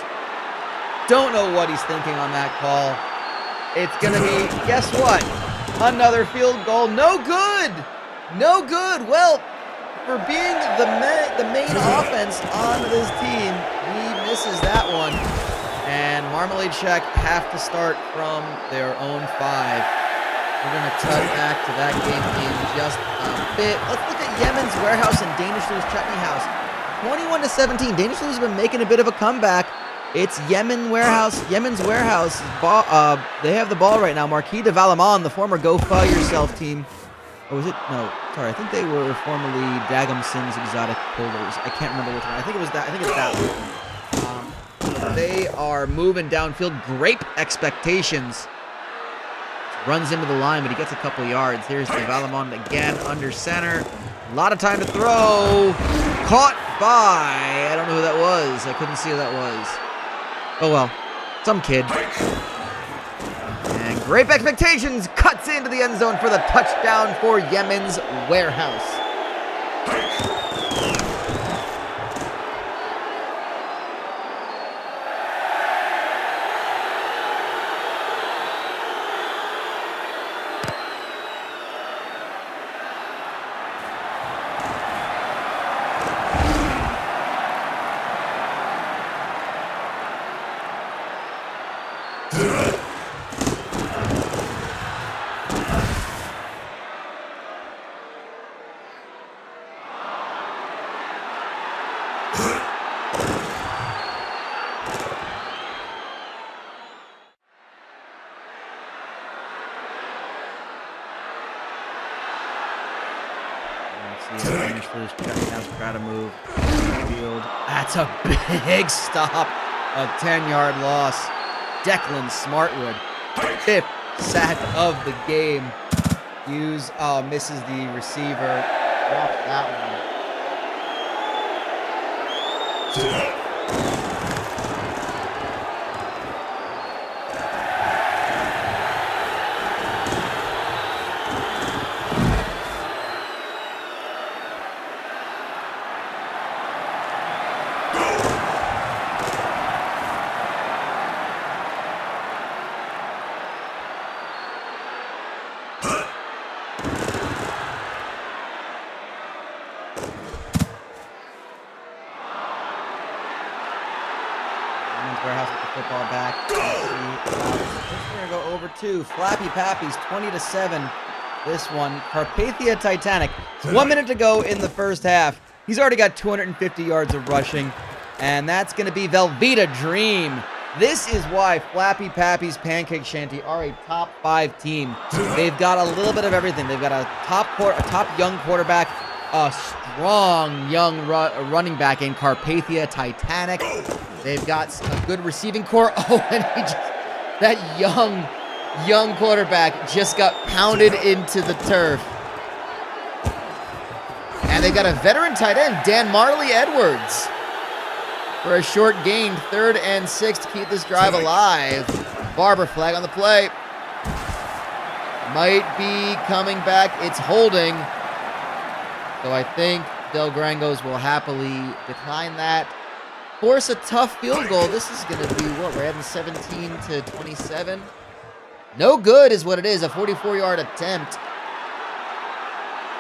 S2: Don't know what he's thinking on that call. It's going to be, guess what? Another field goal. No good. No good. Well, for being the main offense on this team, he misses that one. And Marmalade Shack have to start from their own 5. We're going to cut back to that game in just a bit. Let's look at Yemen's Warehouse and Danish Lou's Chutney House. 21-17. Danish Lou's been making a bit of a comeback. It's Yemen's Warehouse. They have the ball right now. Marquis de Valamon, the former Go Fuck Yourself team. Or was it? No, sorry. I think they were formerly Dagum Sims Exotic Pullers. I can't remember which one. I think it was that. I think it's that one. They are moving downfield. Grape expectations. Runs into the line, but he gets a couple yards. Here's Devalamon again under center. A lot of time to throw. Caught by, I don't know who that was. I couldn't see who that was. Oh well, some kid. And Grape expectations cuts into the end zone for the touchdown for Yemen's Warehouse. Try to move field. That's a big stop. A 10-yard loss. Declan Smartwood, 5th sack of the game. Hughes, misses the receiver. Drops that one. Warehouse with the football back. We're going to go over to Flappy Pappies, 20-7. This one, Carpathia Titanic. 1 minute to go in the first half. He's already got 250 yards of rushing, and that's going to be Velveeta Dream. This is why Flappy Pappies Pancake Shanty are a top 5 team. They've got a little bit of everything. They've got a top young quarterback, a strong young running back in Carpathia Titanic. They've got a good receiving core. Oh, and that young quarterback just got pounded into the turf. And they've got a veteran tight end, Dan Marley Edwards, for a short gain, 3rd and 6 to keep this drive alive. Barber flag on the play. Might be coming back. It's holding. So I think Del Grangos will happily decline that. Force a tough field goal. This is going to be what? We're adding 17 to 27. No good is what it is. A 44-yard attempt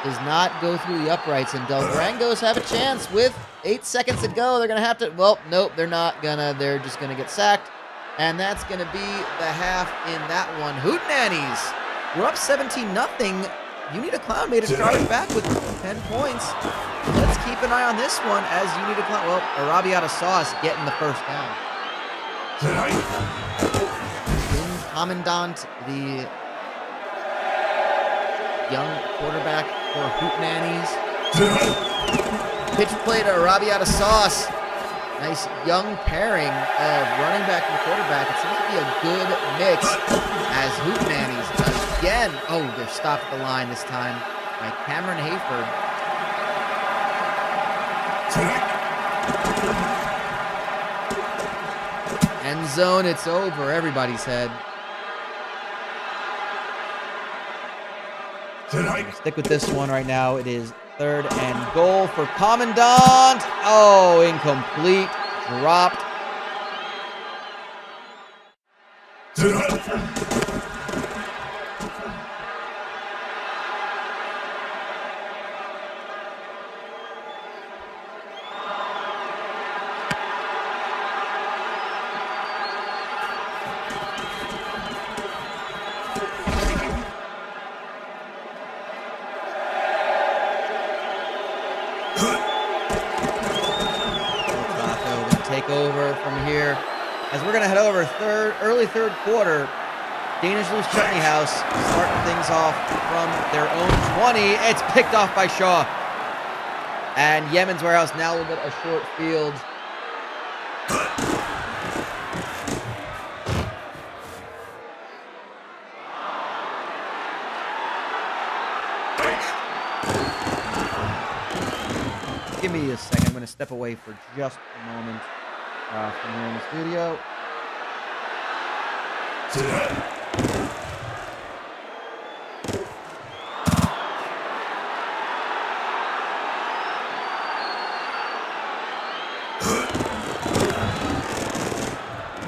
S2: does not go through the uprights, and Del Grangos have a chance with 8 seconds to go. They're going to have to, well, nope, they're not going to. They're just going to get sacked, and that's going to be the half in that one. Hootenannies, we're up 17-0. You Need a Clown made a start back with 10 points. Let's keep an eye on this one as You Need a Clown. Well, Arabiata Sauce getting the first down. In Commandant, the young quarterback for Hootenannies. Pitch play to Arabiata Sauce. Nice young pairing of running back and quarterback. It seems to be a good mix as Hootenannies again. Oh, they're stopped at the line this time by Cameron Hayford. End zone, it's over. Everybody's head. Stick with this one right now. It is 3rd and goal for Commandant. Oh, incomplete. Dropped. Take over from here as we're going to head over early third quarter. Danish Loose Chutney House starting things off from their own 20. It's picked off by Shaw. And Yemen's Warehouse now will get a short field. me a second. I'm going to step away for just a moment from here in the studio.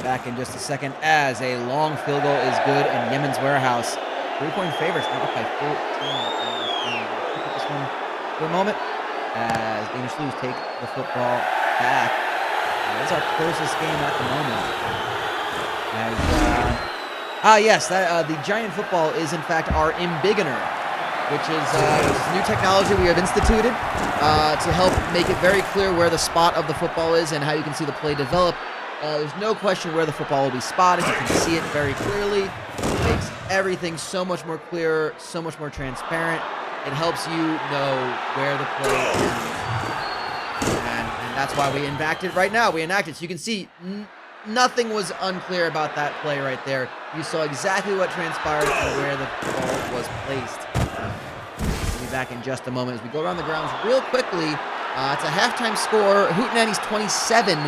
S2: Back in just a second as a long field goal is good in Yemen's Warehouse. 3-point favorites now up by 14. Look at this one for a moment as Danish Blues take the football back. That's our closest game at the moment. Yes, the giant football is in fact our embiggener, which is new technology we have instituted to help make it very clear where the spot of the football is and how you can see the play develop. There's no question where the football will be spotted. You can see it very clearly. It makes everything so much more clear, so much more transparent. It helps you know where the play is. And that's why we enacted right now. We enacted. So you can see nothing was unclear about that play right there. You saw exactly what transpired and where the ball was placed. We'll be back in just a moment as we go around the grounds real quickly. It's a halftime score. Hootenanny's 27.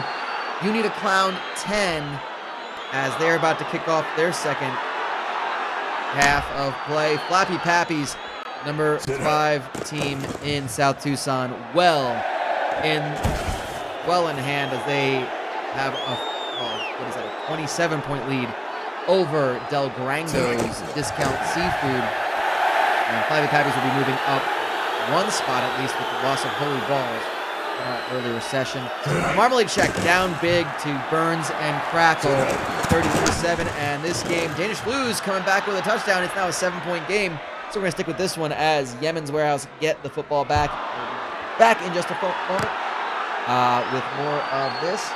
S2: You Need a Clown 10 as they're about to kick off their second half of play. Flappy Pappies, number 5 team in South Tucson, well in hand as they have a 27-point lead over Del Grango's Discount Seafood. And Flappy Pappies will be moving up one spot at least with the loss of Holy Balls. Earlier session. Marmalade Shack down big to Burns and Crackle, 33-7. And this game, Danish Blues coming back with a touchdown. It's now a 7-point game. So we're going to stick with this one as Yemen's Warehouse get the football back. Back in just a moment with more of this.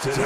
S2: Just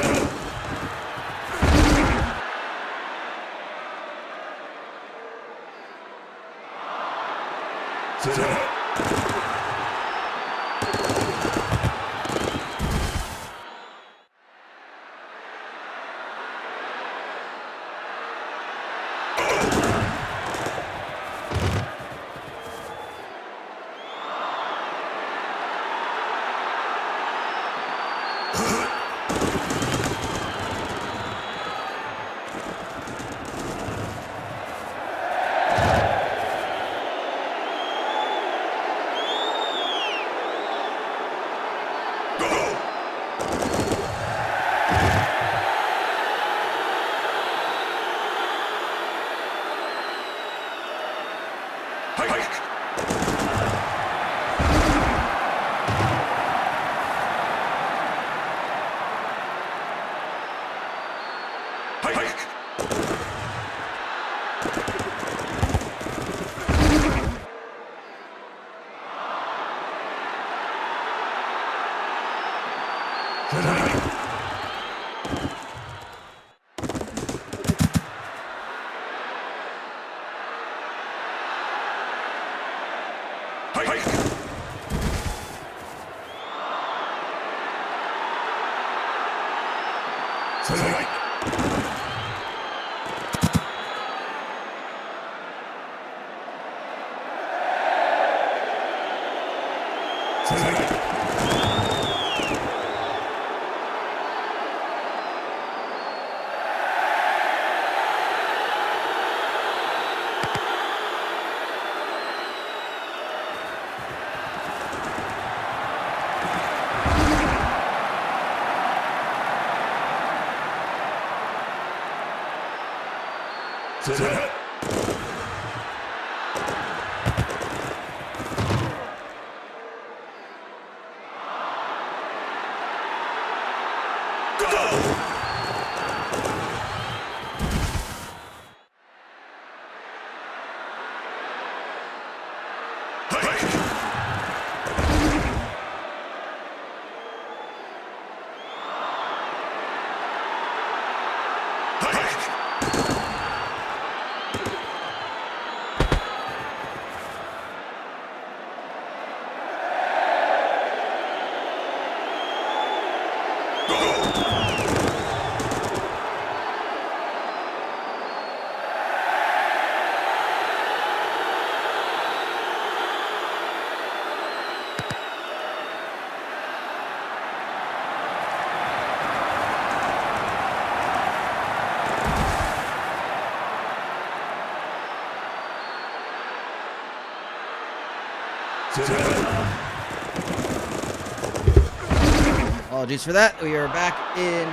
S2: Apologies for that. We are back in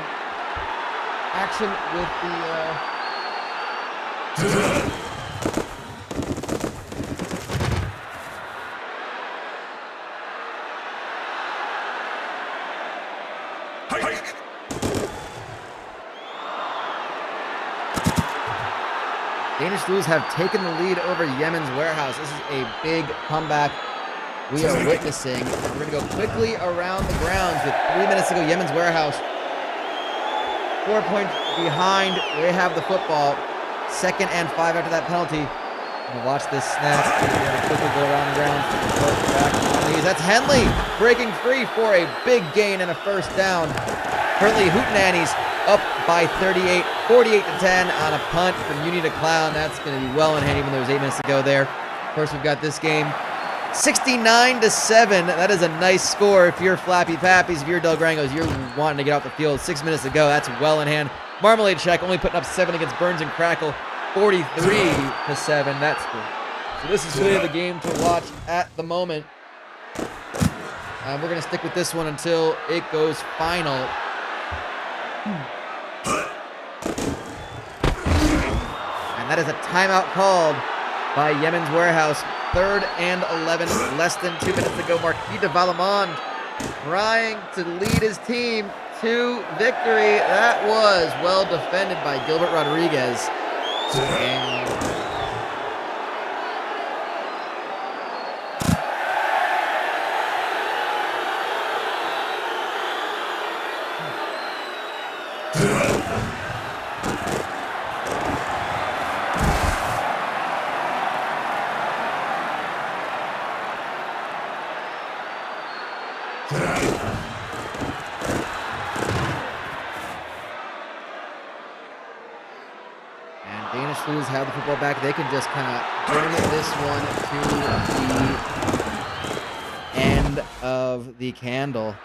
S2: action with Danish Blues have taken the lead over Yemen's Warehouse. This is a big comeback we are witnessing. We're going to go quickly around the grounds with 3 minutes to go. Yemen's Warehouse, 4 points behind. We have the football. 2nd and 5 after that penalty. Watch this snap. We're going to quickly go around the grounds. Back on these. That's Henley breaking free for a big gain and a first down. Currently, Hootenannies up by 38, 48-10 on a punt from Uni to Clown. That's going to be well in hand, even though there's 8 minutes to go there. First, we've got this game 69-7. That is a nice score if you're Flappy Pappies, if you're Del Grangos, you're wanting to get off the field. 6 minutes to go. That's well in hand. Marmalade Shack only putting up 7 against Burns and Crackle. 43-7. That's good. So this is really the game to watch at the moment. We're going to stick with this one until it goes final. And that is a timeout called by Yemen's Warehouse. 3rd and 11, less than 2 minutes to go. Marquis de Valemond trying to lead his team to victory. That was well defended by Gilbert Rodriguez. And football back, they can just kind of bring this one to the end of the candle.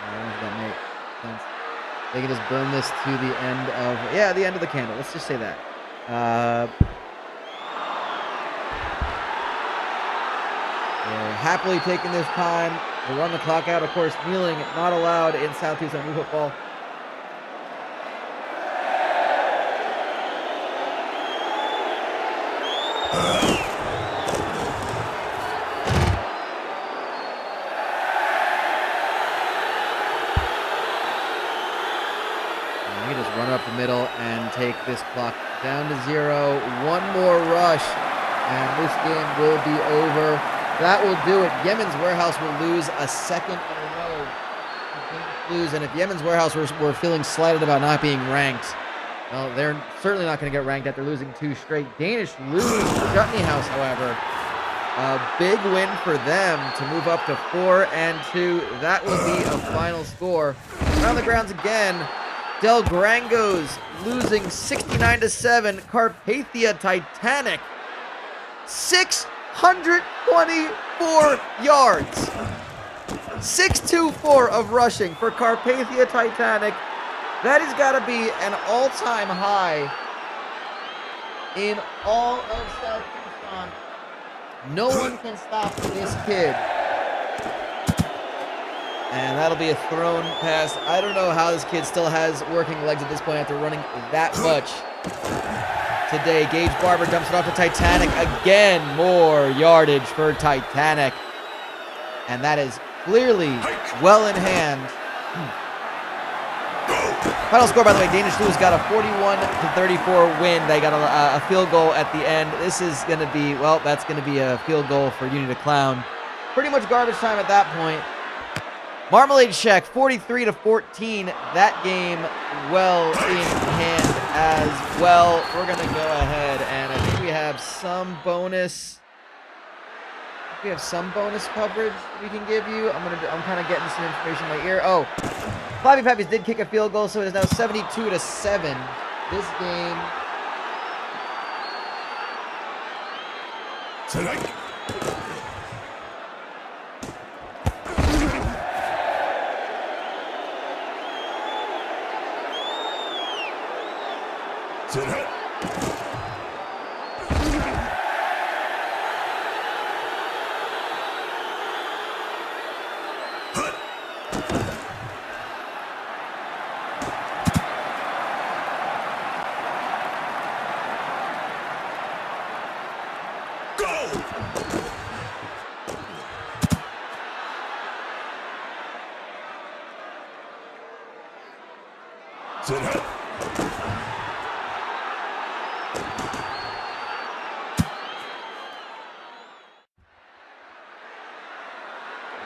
S2: I don't know if that makes sense. They can just burn this to the end of, the end of the candle. Let's just say that. They're happily taking this time to run the clock out. Of course, kneeling not allowed in South Tucson youth football. You just run up the middle and take this clock down to 0. One more rush, and this game will be over. That will do it. Yemen's Warehouse will lose a second in a row. And if Yemen's Warehouse were feeling slighted about not being ranked, well, they're certainly not going to get ranked after losing 2 straight. Danish lose Chutney House, however. A big win for them to move up to 4-2. That will be a final score. Around the grounds again. Del Grangos losing 69-7. Carpathia Titanic 624 yards. 624 of rushing for Carpathia Titanic. That has got to be an all-time high in all of South Tucson. No one can stop this kid. And that'll be a thrown pass. I don't know how this kid still has working legs at this point after running that much today. Gage Barber dumps it off to Titanic. Again, more yardage for Titanic. And that is clearly well in hand. Final score, by the way, Danish Lewis got a 41-34 win. They got a field goal at the end. This is going to be, well, that's going to be a field goal for Uni to Clown. Pretty much garbage time at that point. Marmalade Shack, 43-14. That game well in hand as well. We're going to go ahead, and I think we have some bonus. We have some bonus coverage we can give you. I'm kind of getting some information in my ear. Oh, Flappy Pappies did kick a field goal, so it is now 72-7. This game.
S1: Tonight. Tonight.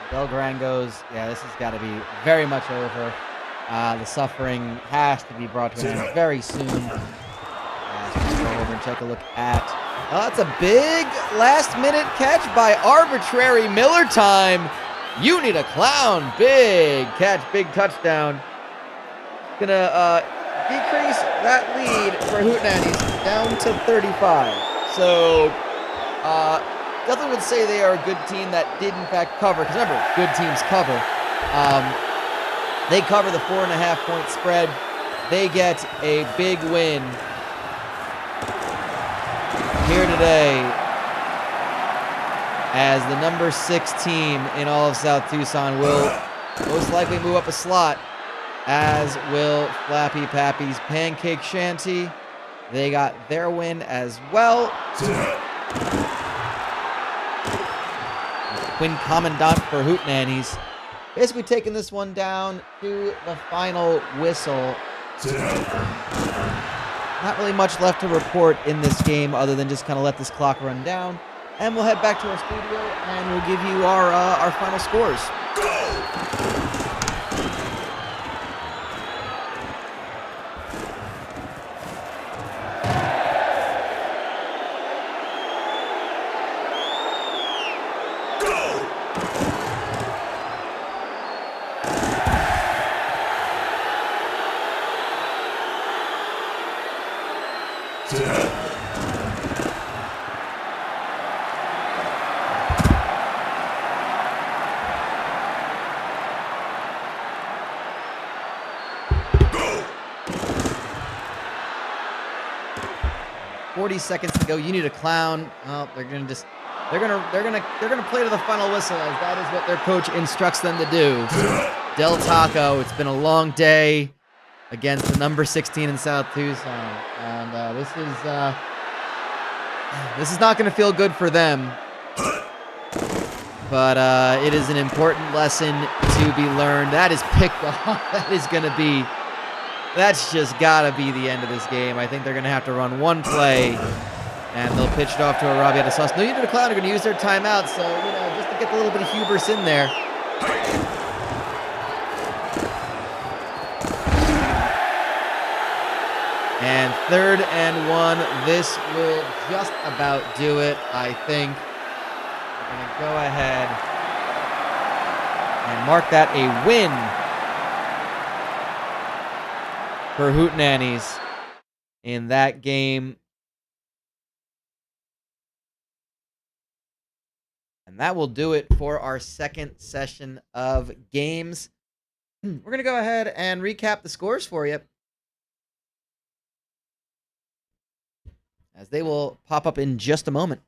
S2: Del Grangos, yeah, this has got to be very much over. The suffering has to be brought to an end very soon. As we go over and take a look at. Oh, that's a big last-minute catch by Arbitrary Miller Time. You need a clown. Big catch, big touchdown. Gonna decrease that lead for Hootenannies down to 35. So, definitely would say they are a good team that did in fact cover. Because remember, good teams cover. They cover the 4.5-point spread. They get a big win here today as the number 6 team in all of South Tucson will most likely move up a slot, as will Flappy Pappy's Pancake Shanty. They got their win as well. Quinn Commandant for Hootenannies. Basically taking this one down to the final whistle. Not really much left to report in this game other than just kind of let this clock run down. And we'll head back to our studio and we'll give you our final scores.
S1: Go!
S2: 30 seconds to go. You need a clown. Oh, they're gonna play to the final whistle, as that is what their coach instructs them to do. Del Taco. It's been a long day against the number 16 in South Tucson, and this is not going to feel good for them. But it is an important lesson to be learned. That is picked off. That's just got to be the end of this game. I think they're going to have to run one play, and they'll pitch it off to a Robbie at a sauce. No, you did a clown. Are going to use their timeout, so, just to get a little bit of hubris in there. And 3rd and 1. This will just about do it, I think. We're going to go ahead and mark that a win for Hootenannies in that game. And that will do it for our second session of games. We're going to go ahead and recap the scores for you, as they will pop up in just a moment.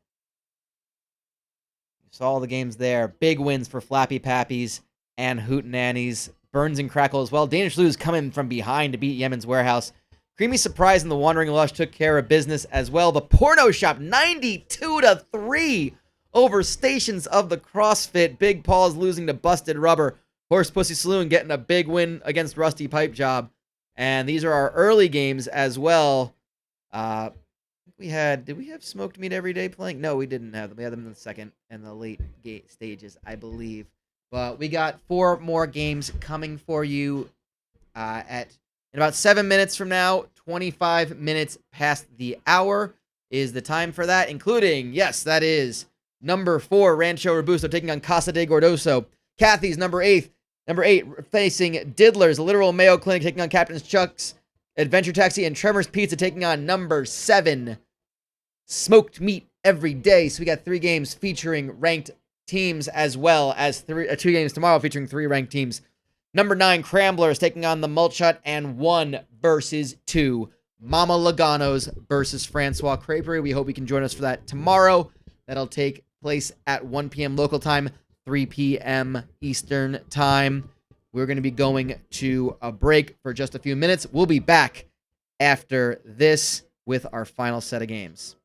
S2: You saw all the games there. Big wins for Flappy Pappies and Hootenannies. Burns and Crackle as well. Danish Lou's coming from behind to beat Yemen's Warehouse. Creamy Surprise and the Wandering Lush took care of business as well. The Porno Shop 92-3 over Stations of the CrossFit. Big Paws losing to Busted Rubber. Horse Pussy Saloon getting a big win against Rusty Pipe Job. And these are our early games as well. Did we have Smoked Meat Every Day playing? No, we didn't have them. We had them in the second and the late gate stages, I believe. But we got 4 more games coming for you in about 7 minutes from now. 25 minutes past the hour is the time for that, including, yes, that is number 4, Rancho Robusto taking on Casa de Gordoso. Kathy's number 8 facing Diddler's Literal Mayo Clinic taking on Captain's Chuck's Adventure Taxi, and Tremor's Pizza taking on number 7, Smoked Meat Every Day. So we got 3 games featuring ranked teams, as well as 2 games tomorrow featuring 3 ranked teams. Number 9, Cramblers taking on the Mulch Hut, and 1 versus 2, Mama Logano's versus Francois Creperie. We hope you can join us for that tomorrow. That'll take place at 1 p.m. local time, 3 p.m. Eastern time. We're going to be going to a break for just a few minutes. We'll be back after this with our final set of games.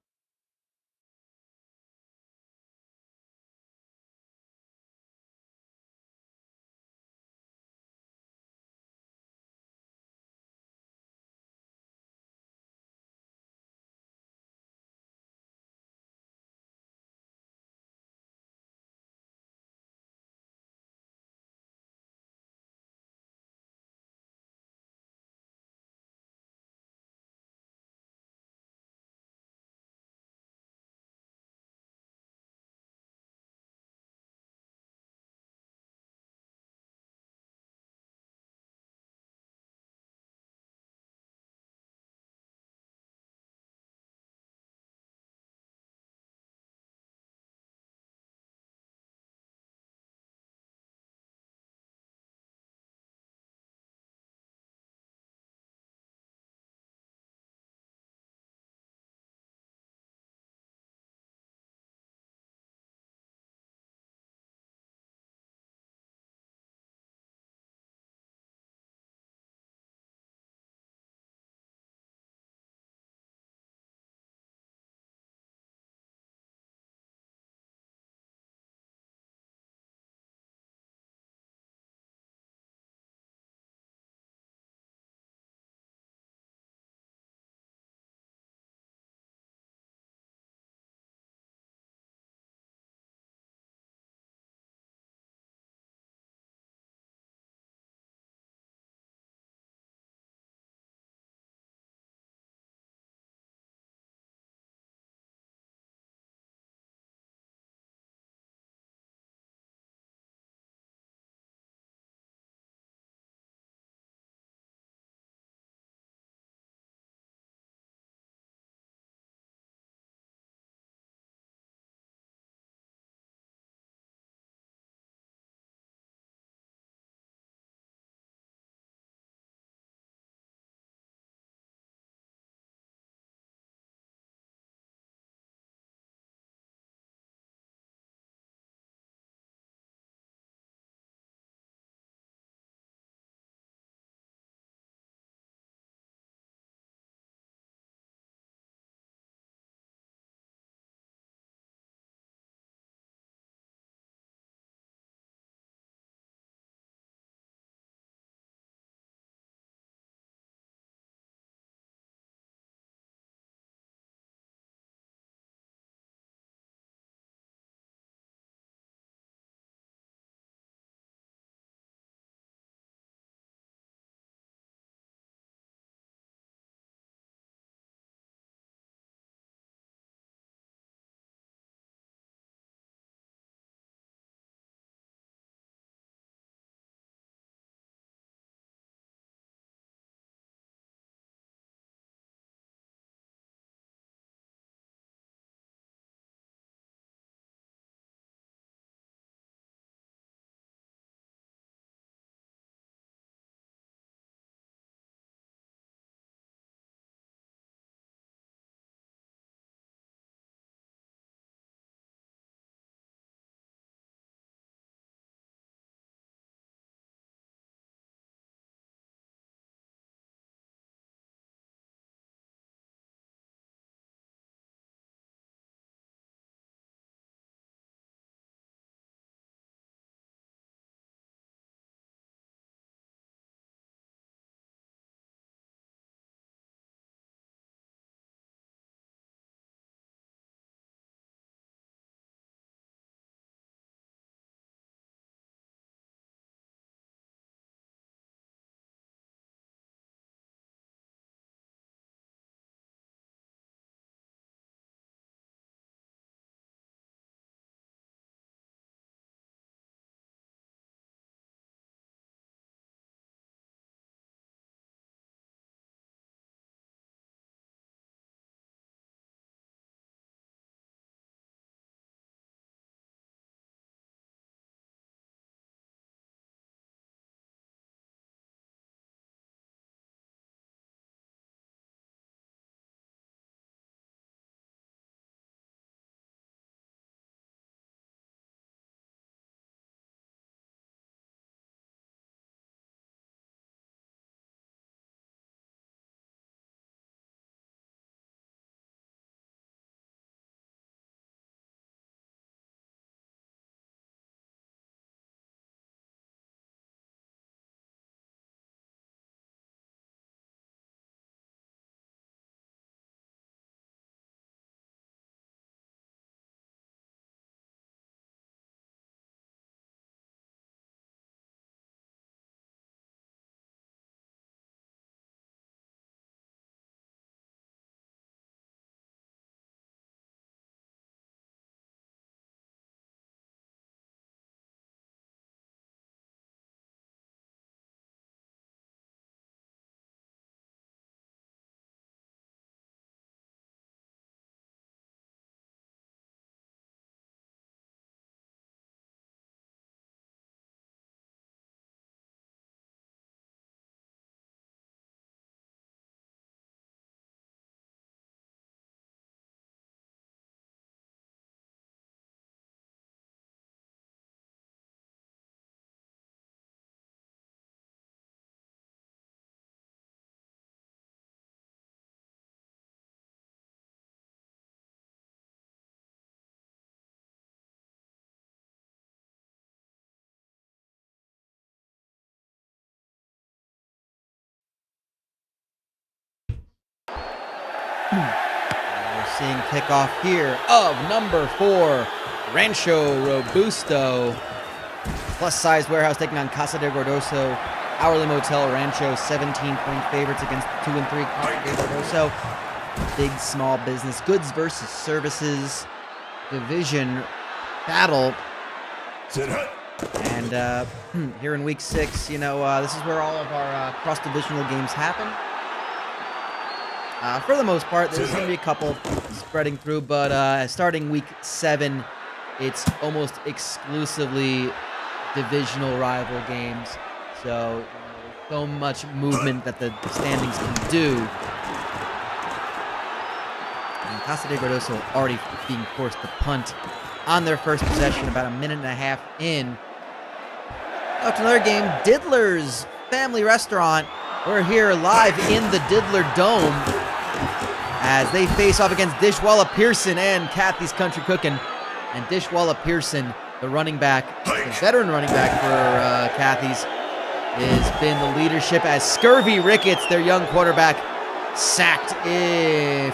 S2: We're seeing kickoff here of number 4, Rancho Robusto. Plus-sized warehouse taking on Casa de Gordoso. Hourly Motel Rancho, 17-point favorites against 2 and 3 Casa de Gordoso. Big small business, goods versus services division battle. And here in week 6, you know, this is where all of our cross-divisional games happen. For the most part, there's going to be a couple spreading through, but starting week 7, it's almost exclusively divisional rival games. So, so much movement that the standings can do. And Casa de Gordoso already being forced to punt on their first possession about a minute and a half in. Up to another game, Diddler's Family Restaurant. We're here live in the Diddler Dome as they face off against Dishwalla Pearson and Kathy's Country Cookin'. And Dishwalla Pearson, the running back, the veteran running back for Kathy's, has been the leadership as Scurvy Ricketts, their young quarterback, sacked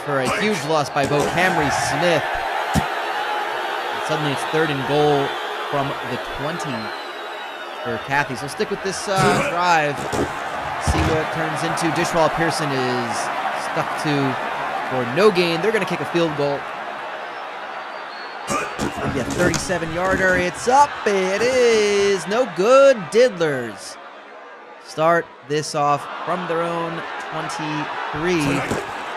S2: for a huge loss by Bo Camry Smith. And suddenly it's 3rd and goal from the 20 for Kathy. So stick with this drive, see what it turns into. Dishwalla Pearson is stuck to for no gain. They're going to kick a field goal. Maybe a 37-yarder. It's up. It is no good. Diddlers start this off from their own 23.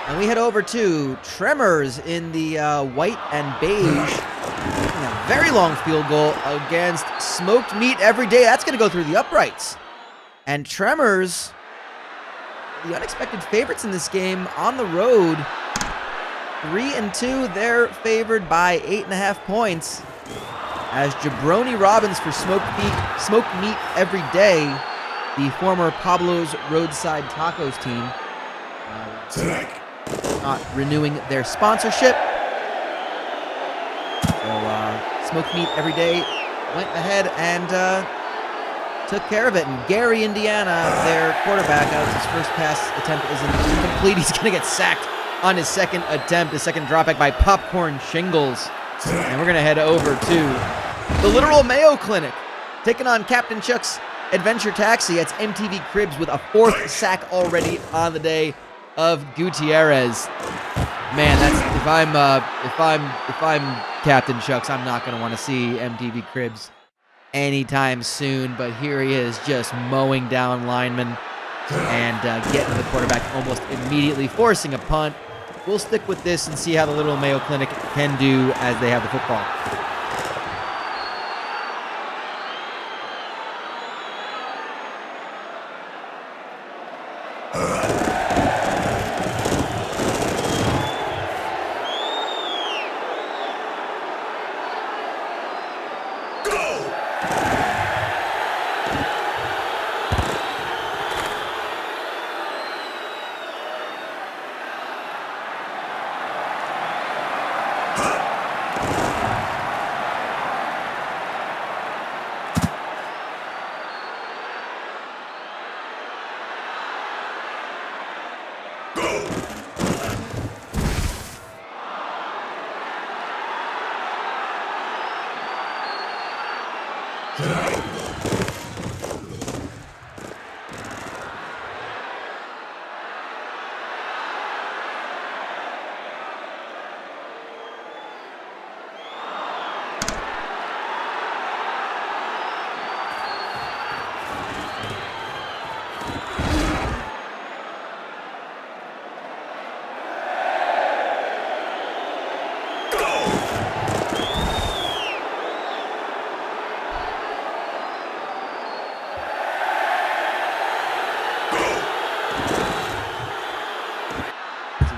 S2: And we head over to Tremors in the white and beige. And a very long field goal against Smoked Meat Every Day. That's going to go through the uprights. And Tremors, the unexpected favorites in this game on the road. 3-2, they're favored by 8.5 points. As Jabroni Robbins for Smoked Meat Every Day, the former Pablo's Roadside Tacos team, not renewing their sponsorship. So Smoked Meat Every Day went ahead and took care of it. And Gary, Indiana, their quarterback, out of his first pass attempt is incomplete. He's going to get sacked on his second attempt, his second dropback by Popcorn Shingles. And we're going to head over to the literal Mayo Clinic, taking on Captain Chuck's Adventure Taxi. It's MTV Cribs with a 4th sack already on the day of Gutierrez. Man, that's if I'm Captain Chuck's, I'm not going to want to see MTV Cribs anytime soon. But here he is, just mowing down linemen and getting to the quarterback almost immediately, forcing a punt. We'll stick with this and see how the Little Mayo Clinic can do as they have the football.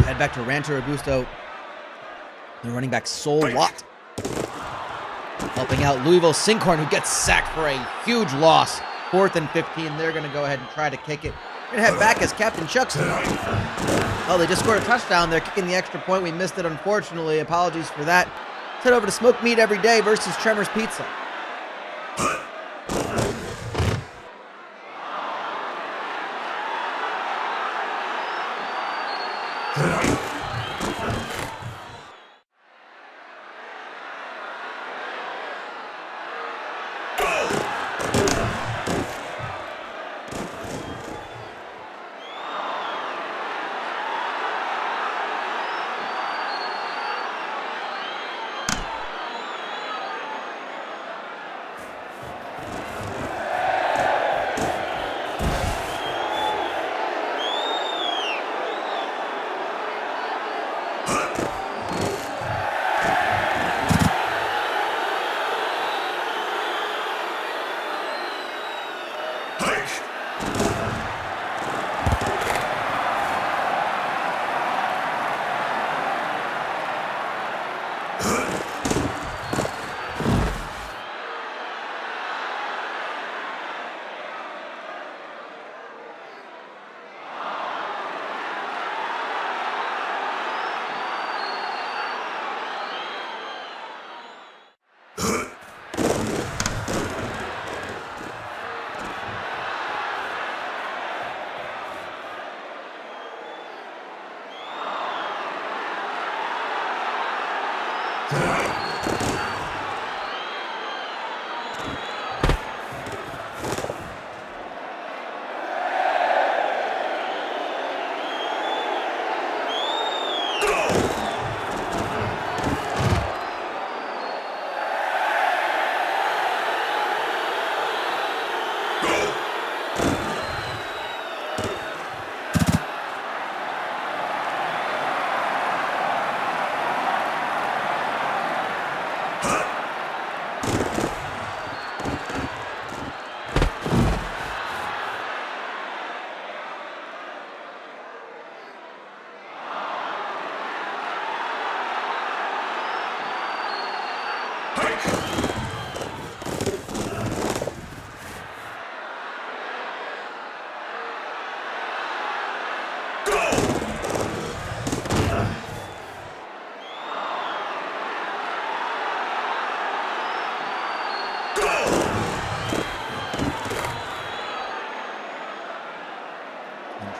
S2: Head back to Rancho Robusto. The running back Sol Watt helping out Louisville Sinkhorn, who gets sacked for a huge loss. 4th and 15. They're going to go ahead and try to kick it. We're going to head back as Captain Chuck's. Oh, they just scored a touchdown. They're kicking the extra point. We missed it, unfortunately. Apologies for that. Let's head over to Smoked Meat Every Day versus Tremors Pizza.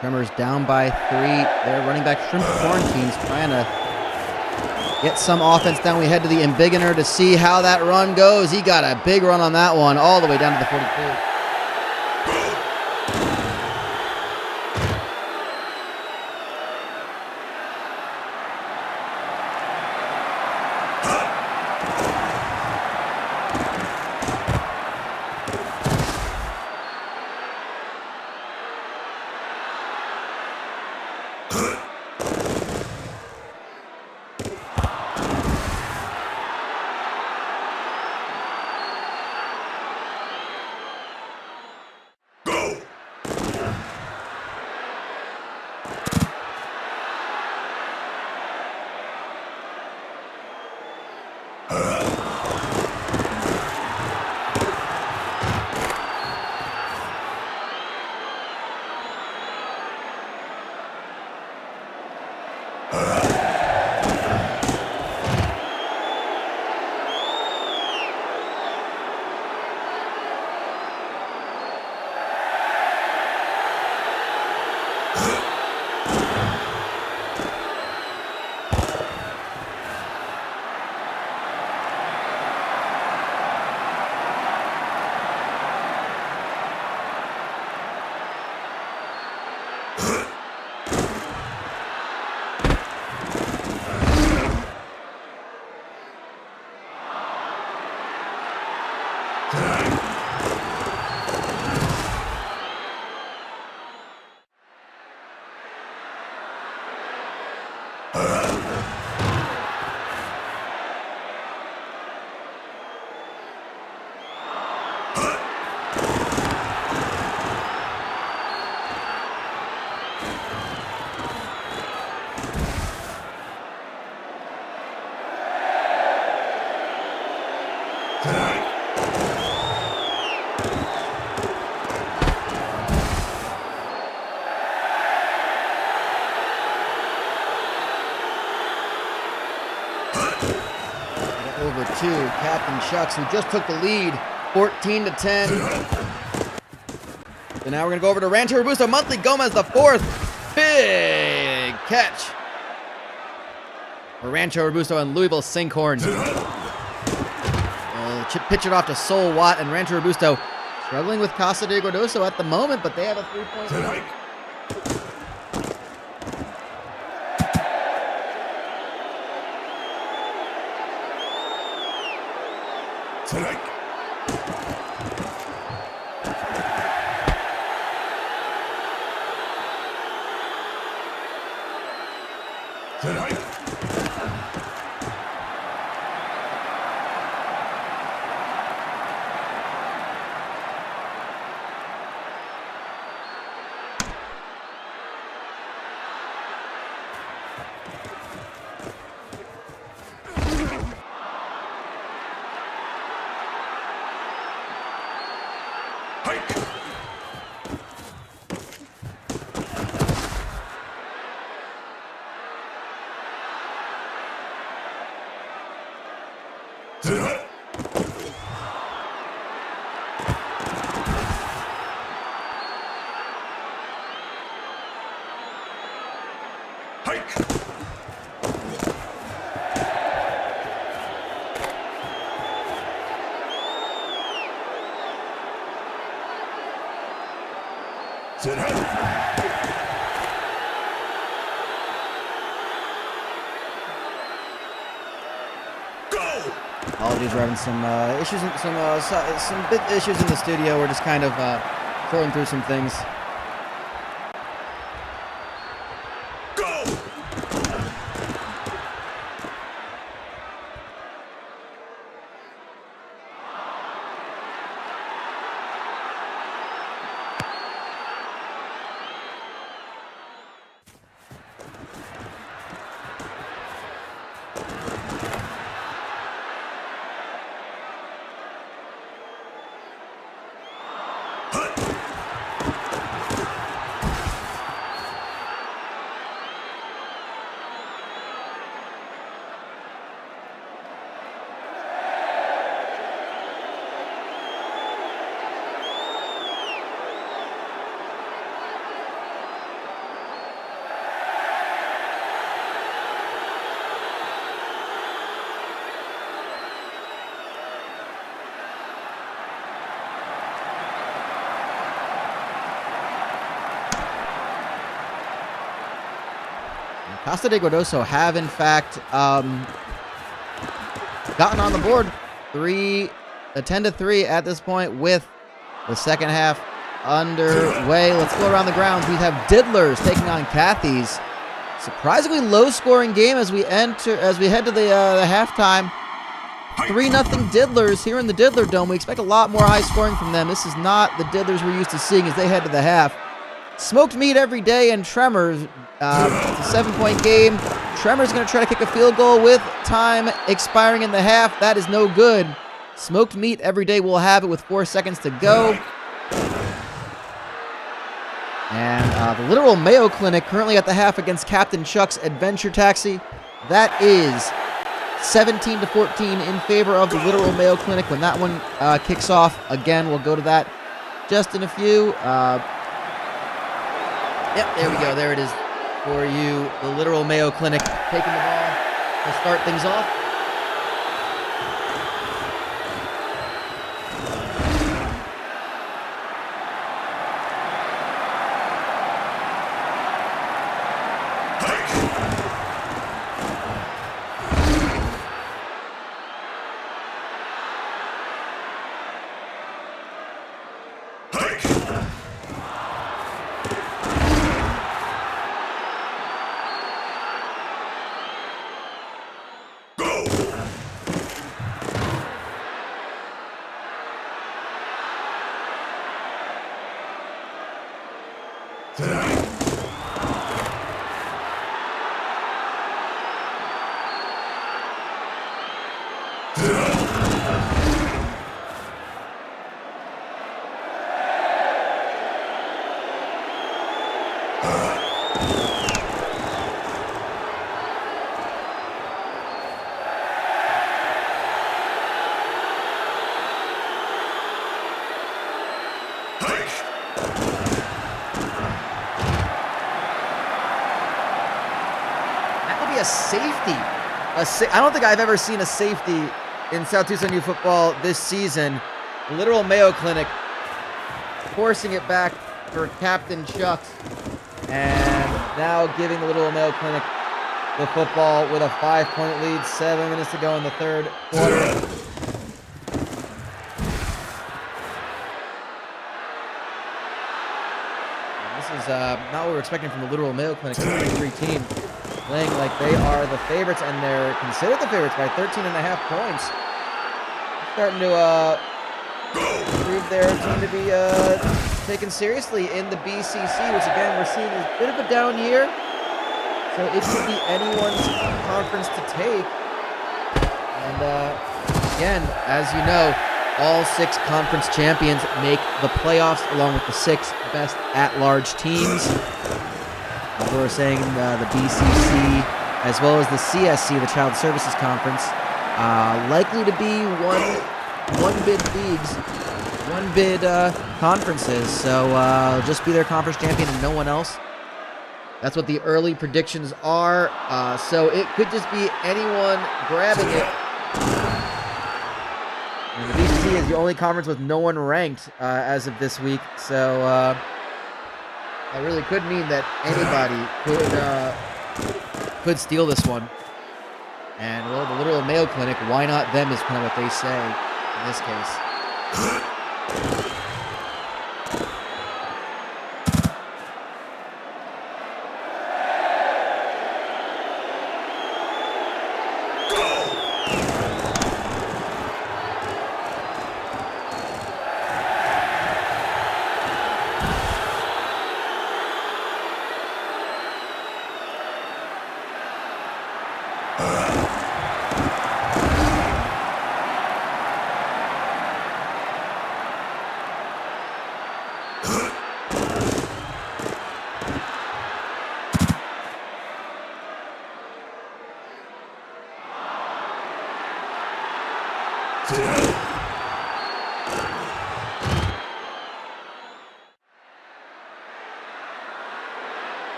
S2: Tremors down by 3. Their running back Shrimp Quarantine's trying to get some offense down. We head to the Embiggener to see how that run goes. He got a big run on that one, all the way down to the 42. Over to Captain Chucks, who just took the lead, 14-10. So now we're going to go over to Rancho Robusto. Monthly Gomez, the 4th. Big catch for Rancho Robusto and Louisville Sinkhorn. Pitch it off to Sol Watt, and Rancho Robusto struggling with Casa de Gordoso at the moment, but they have a 3-point lead. Apologies, we're having some issues, some bit issues in the studio. We're just kind of throwing through some things. Costa de Guardoso have, in fact, gotten on the board. 10-3 at this point with the second half underway. Let's go around the grounds. We have Diddlers taking on Cathy's. Surprisingly low-scoring game as we head to the halftime. 3-0 Diddlers here in the Diddler Dome. We expect a lot more high scoring from them. This is not the Diddlers we're used to seeing as they head to the half. Smoked Meat every day and Tremors. It's a 7-point game. Tremors going to try to kick a field goal with time expiring in the half. That is no good. Smoked Meat every day will have it with 4 seconds to go. And the Literal Mayo Clinic currently at the half against Captain Chuck's Adventure Taxi. That is 17-14 in favor of the Literal Mayo Clinic when that one kicks off. Again, we'll go to that just in a few. Yep, there we go. There it is for you. The Literal Mayo Clinic taking the ball to start things off. Safety. I don't think I've ever seen a safety in South Tucson U football this season. Literal Mayo Clinic forcing it back for Captain Chucks, and now giving the Literal Mayo Clinic the football with a 5-point lead. 7 minutes to go in the third quarter. This is not what we're expecting from the Literal Mayo Clinic. The 23 team playing like they are the favorites, and they're considered the favorites by 13.5 points. Starting to prove their team to be taken seriously in the BCC, which again we're seeing is a bit of a down year. So it could be anyone's conference to take. And again, as you know, all 6 conference champions make the playoffs along with the 6 best at-large teams. We're saying the BCC as well as the CSC, the Child Services Conference, likely to be one-bid leagues, one-bid conferences. So just be their conference champion and no one else. That's what the early predictions are. So it could just be anyone grabbing it. And the BCC is the only conference with no one ranked as of this week. So that really could mean that anybody could steal this one. And well, the Literal Mayo Clinic, why not them is kind of what they say in this case.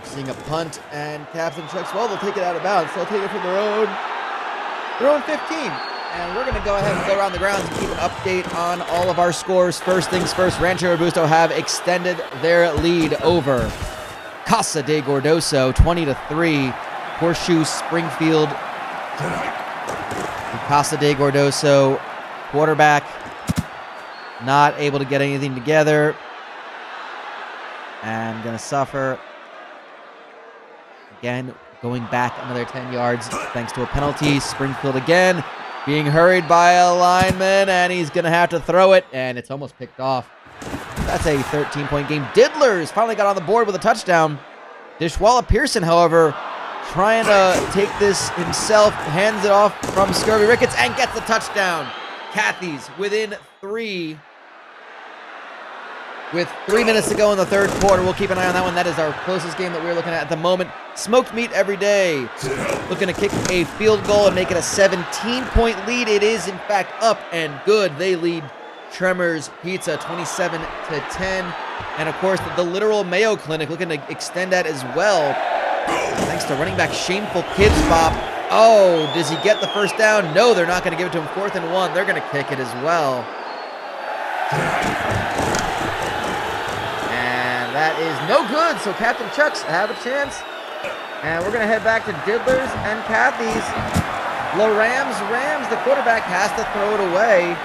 S2: Seeing a punt, and Captain Chucks, well, they'll take it out of bounds. They'll take it from their own 15. And we're going to go ahead and go around the grounds and keep an update on all of our scores. First things first, Rancho Robusto have extended their lead over Casa de Gordoso, 20-3. Horseshoe Springfield. Casa de Gordoso, quarterback, not able to get anything together. And going to suffer. Again, going back another 10 yards thanks to a penalty. Springfield again being hurried by a lineman, and he's going to have to throw it, and it's almost picked off. That's a 13-point game. Diddlers finally got on the board with a touchdown. Dishwalla Pearson, however, trying to take this himself, hands it off from Scurvy Ricketts, and gets the touchdown. Cathy's within 3. With 3 minutes to go in the third quarter. We'll keep an eye on that one. That is our closest game that we're looking at the moment. Smoked Meat every day. Looking to kick a field goal and make it a 17-point lead. It is, in fact, up and good. They lead Tremors Pizza 27-10. And, of course, the literal Mayo Clinic looking to extend that as well. Thanks to running back Shameful Kids Bop. Oh, does he get the first down? No, they're not going to give it to him. 4th and 1. They're going to kick it as well. That is no good, so Captain Chucks have a chance. And we're going to head back to Diddlers and Cathy's. Rams, the quarterback has to throw it away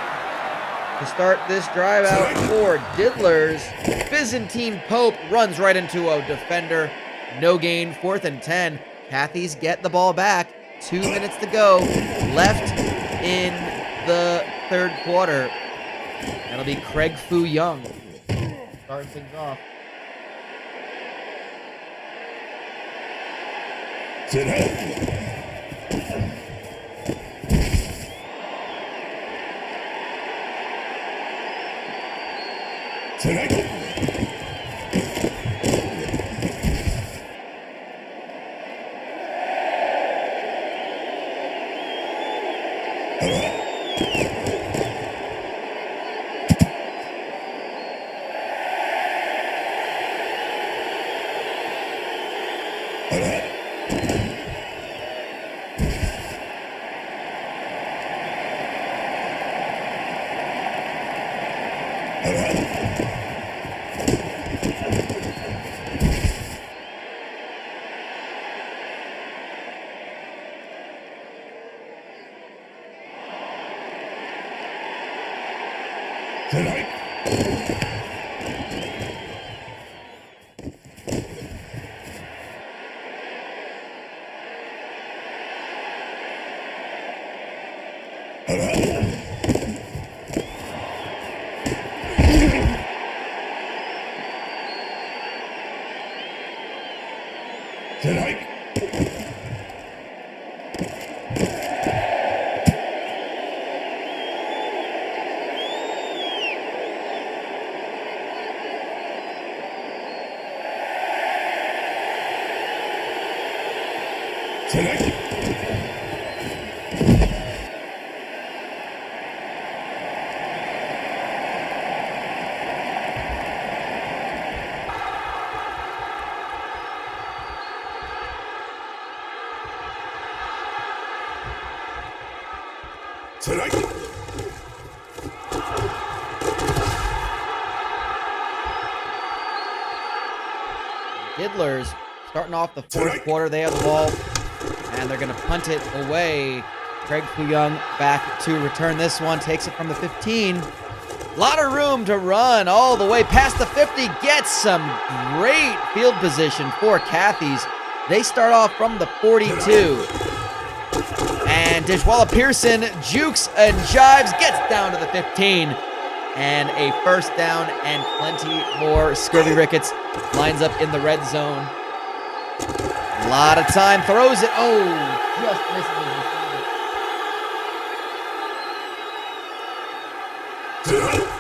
S2: to start this drive out for Diddlers. Byzantine Pope runs right into a defender. No gain, 4th and 10. Cathy's get the ball back. 2 minutes to go left in the third quarter. That'll be Craig Fu Young starting things off.
S1: Tonight.
S2: Diddlers starting off the fourth quarter. They have the ball, and they're going to punt it away. Craig Young back to return this one. Takes it from the 15. A lot of room to run all the way past the 50. Gets some great field position for Cathy's. They start off from the 42. And Dishwalla Pearson jukes and jives, gets down to the 15. And a first down and plenty more. Scurvy Ricketts lines up in the red zone. A lot of time, throws it. Oh, just misses his receiver.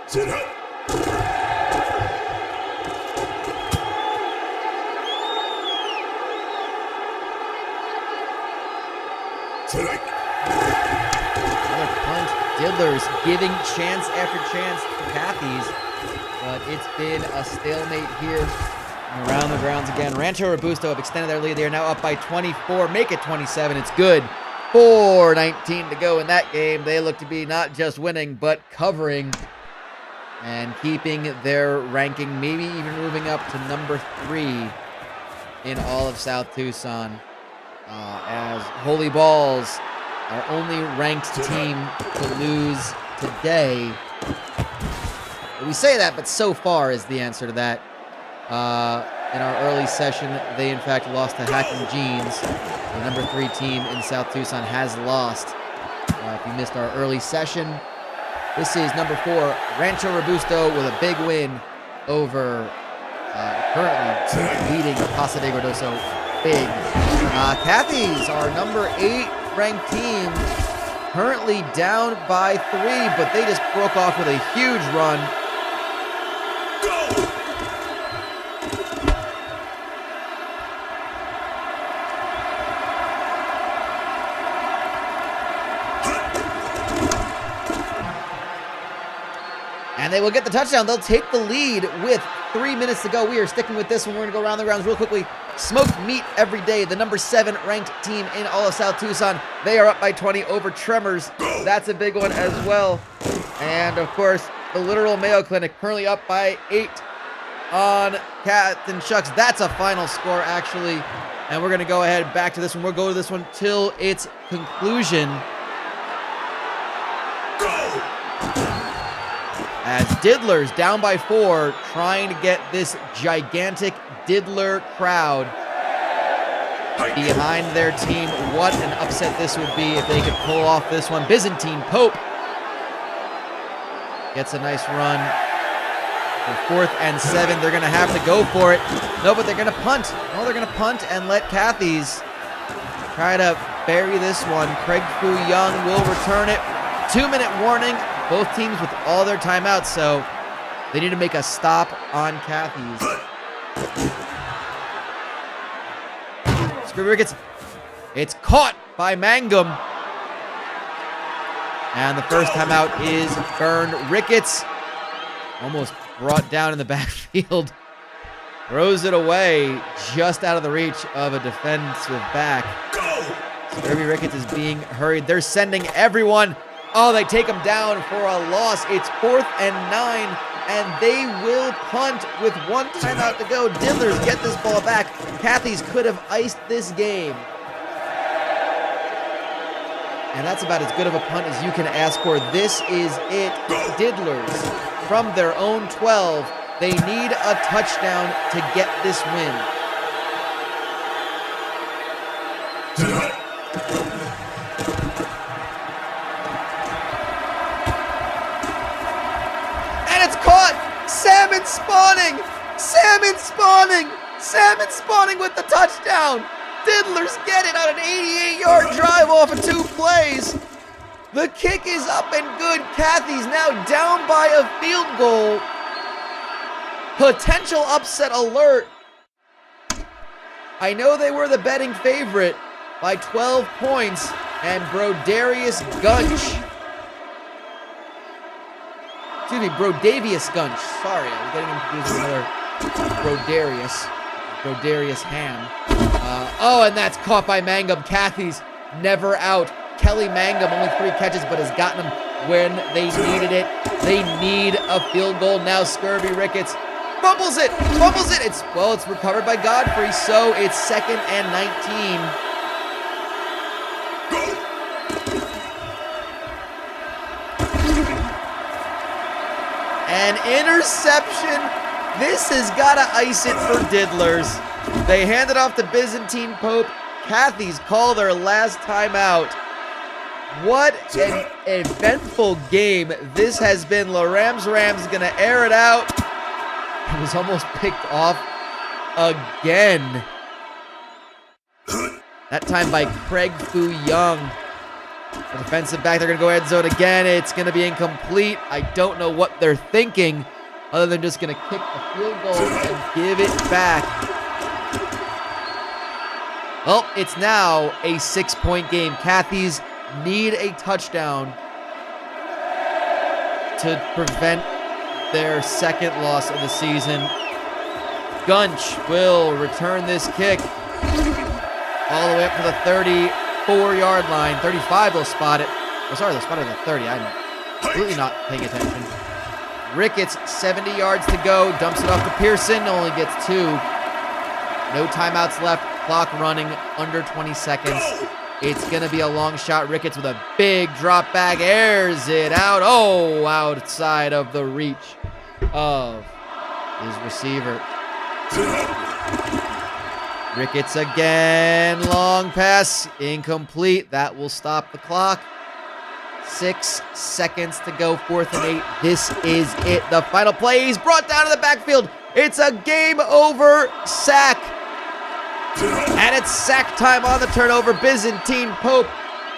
S1: Sit up.
S2: Another punt. Diddlers giving chance after chance to Cathy's, but it's been a stalemate here. Around the grounds again. Rancho Robusto have extended their lead. They are now up by 24. Make it 27. It's good. 4:19 to go in that game. They look to be not just winning, but covering and keeping their ranking, maybe even moving up to number 3 in all of South Tucson. As Holy Balls, our only ranked team to lose today. We say that, but so far is the answer to that. In our early session, they in fact lost to Hacking Jeans. The number 3 team in South Tucson has lost. If you missed our early session, this is number 4, Rancho Robusto, with a big win over currently leading Casa de Gordoso. Big. Cathy's, our number 8 ranked team, currently down by 3, but they just broke off with a huge run. And they will get the touchdown. They'll take the lead with 3 minutes to go. We are sticking with this one. We're going to go around the rounds real quickly. Smoked Meat Every Day, the number 7 ranked team in all of South Tucson. They are up by 20 over Tremors. That's a big one as well. And, of course, the Literal Mayo Clinic currently up by 8 on Cat and Shucks. That's a final score, actually. And we're going to go ahead back to this one. We'll go to this one till its conclusion. As Diddlers down by 4, trying to get this gigantic Diddler crowd behind their team. What an upset this would be if they could pull off this one. Byzantine Pope gets a nice run. For 4th and 7, they're going to have to go for it. No, but they're going to punt. No, they're going to punt and let Cathy's try to bury this one. Craig Fu Young will return it. 2-minute warning. Both teams with all their timeouts, so they need to make a stop on Cathy's. Screw Ricketts. It's caught by Mangum. And the first timeout is burned. Ricketts almost brought down in the backfield. Throws it away just out of the reach of a defensive back. Scurvy Ricketts is being hurried. They're sending everyone. Oh, they take him down for a loss. It's 4th and 9, and they will punt with 1 timeout to go. Diddlers get this ball back. Cathy's could have iced this game. And that's about as good of a punt as you can ask for. This is it. Diddlers from their own 12. They need a touchdown to get this win. Salmon spawning! Salmon spawning! Salmon spawning with the touchdown! Diddlers get it on an 88-yard drive off of 2 plays. The kick is up and good. Cathy's now down by a field goal. Potential upset alert. I know they were the betting favorite by 12 points, and Brodarius Gunch. Excuse me, Brodavius Gunch. Sorry, I was getting him confused with another Brodarius Ham. Oh, and that's caught by Mangum. Cathy's never out. Kelly Mangum, only 3 catches, but has gotten them when they needed it. They need a field goal. Now Scurvy Ricketts fumbles it. It's recovered by Godfrey, so it's 2nd and 19. An interception. This has got to ice it for Diddlers. They hand it off to Byzantine Pope. Cathy's call their last timeout. What an eventful game this has been. Rams going to air it out. It was almost picked off again. That time by Craig Fu Young. The defensive back, they're going to go end zone again. It's going to be incomplete. I don't know what they're thinking, other than just going to kick a field goal and give it back. Well, it's now a 6-point game. Cathy's need a touchdown to prevent their second loss of the season. Gunch will return this kick all the way up to the 34-yard line. 35, they'll spot it. Oh, sorry, they'll spot it at the 30. I'm completely not paying attention. Ricketts, 70 yards to go. Dumps it off to Pearson. Only gets 2. No timeouts left. Clock running under 20 seconds. It's going to be a long shot. Ricketts with a big drop back. Airs it out. Oh, outside of the reach of his receiver. Ricketts again. Long pass. Incomplete. That will stop the clock. 6 seconds to go. 4th and 8. This is it. The final play. He's brought down to the backfield. It's a game-over sack. And it's sack time on the turnover. Byzantine Pope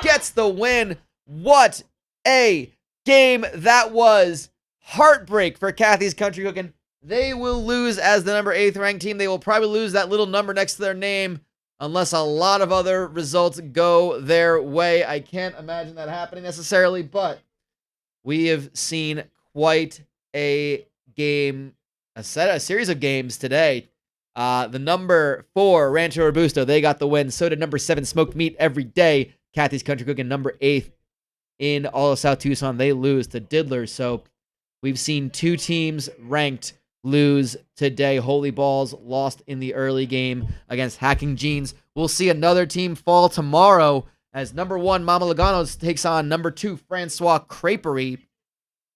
S2: gets the win. What a game that was. Heartbreak for Cathy's Country Cooking. They will lose as the number 8th ranked team. They will probably lose that little number next to their name unless a lot of other results go their way. I can't imagine that happening necessarily, but we have seen quite a game, a series of games today. The number 4, Rancho Robusto, they got the win. So did number 7, Smoked Meat Every Day. Cathy's Country Cooking, number 8 in all of South Tucson. They lose to Diddlers. So we've seen 2 teams ranked lose today. Holy Balls lost in the early game against Hacking Jeans. We'll see another team fall tomorrow as number 1, Mama Logano's takes on number 2, Francois Creperie.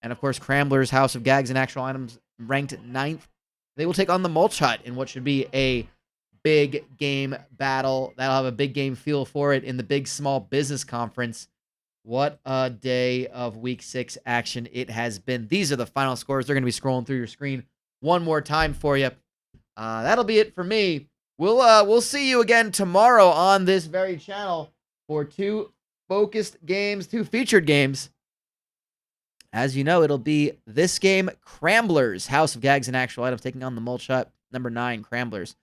S2: And of course, Cramblers, House of Gags and Actual Items ranked 9th. They will take on the Mulch Hut in what should be a big game battle. That'll have a big game feel for it in the Big Small Business Conference. What a day of Week 6 action it has been. These are the final scores. They're going to be scrolling through your screen one more time for you. That'll be it for me. We'll see you again tomorrow on this very channel for 2 focused games, 2 featured games. As you know, it'll be this game, Cramblers, House of Gags and Actual Items, taking on the Mulch Hut. Number 9, Cramblers,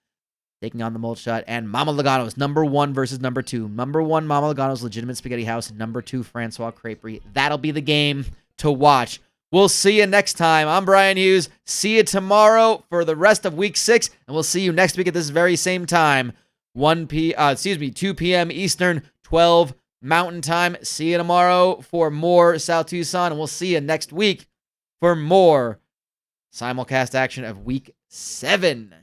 S2: taking on the Mulch Hut. And Mama Logano's, number 1 versus number 2. Number 1, Mama Logano's Legitimate Spaghetti House. Number 2, Francois Creperie. That'll be the game to watch. We'll see you next time. I'm Brian Hughes. See you tomorrow for the rest of Week 6. And we'll see you next week at this very same time. 2 p.m. Eastern, 12 Mountain Time. See you tomorrow for more South Tucson, and we'll see you next week for more simulcast action of Week 7.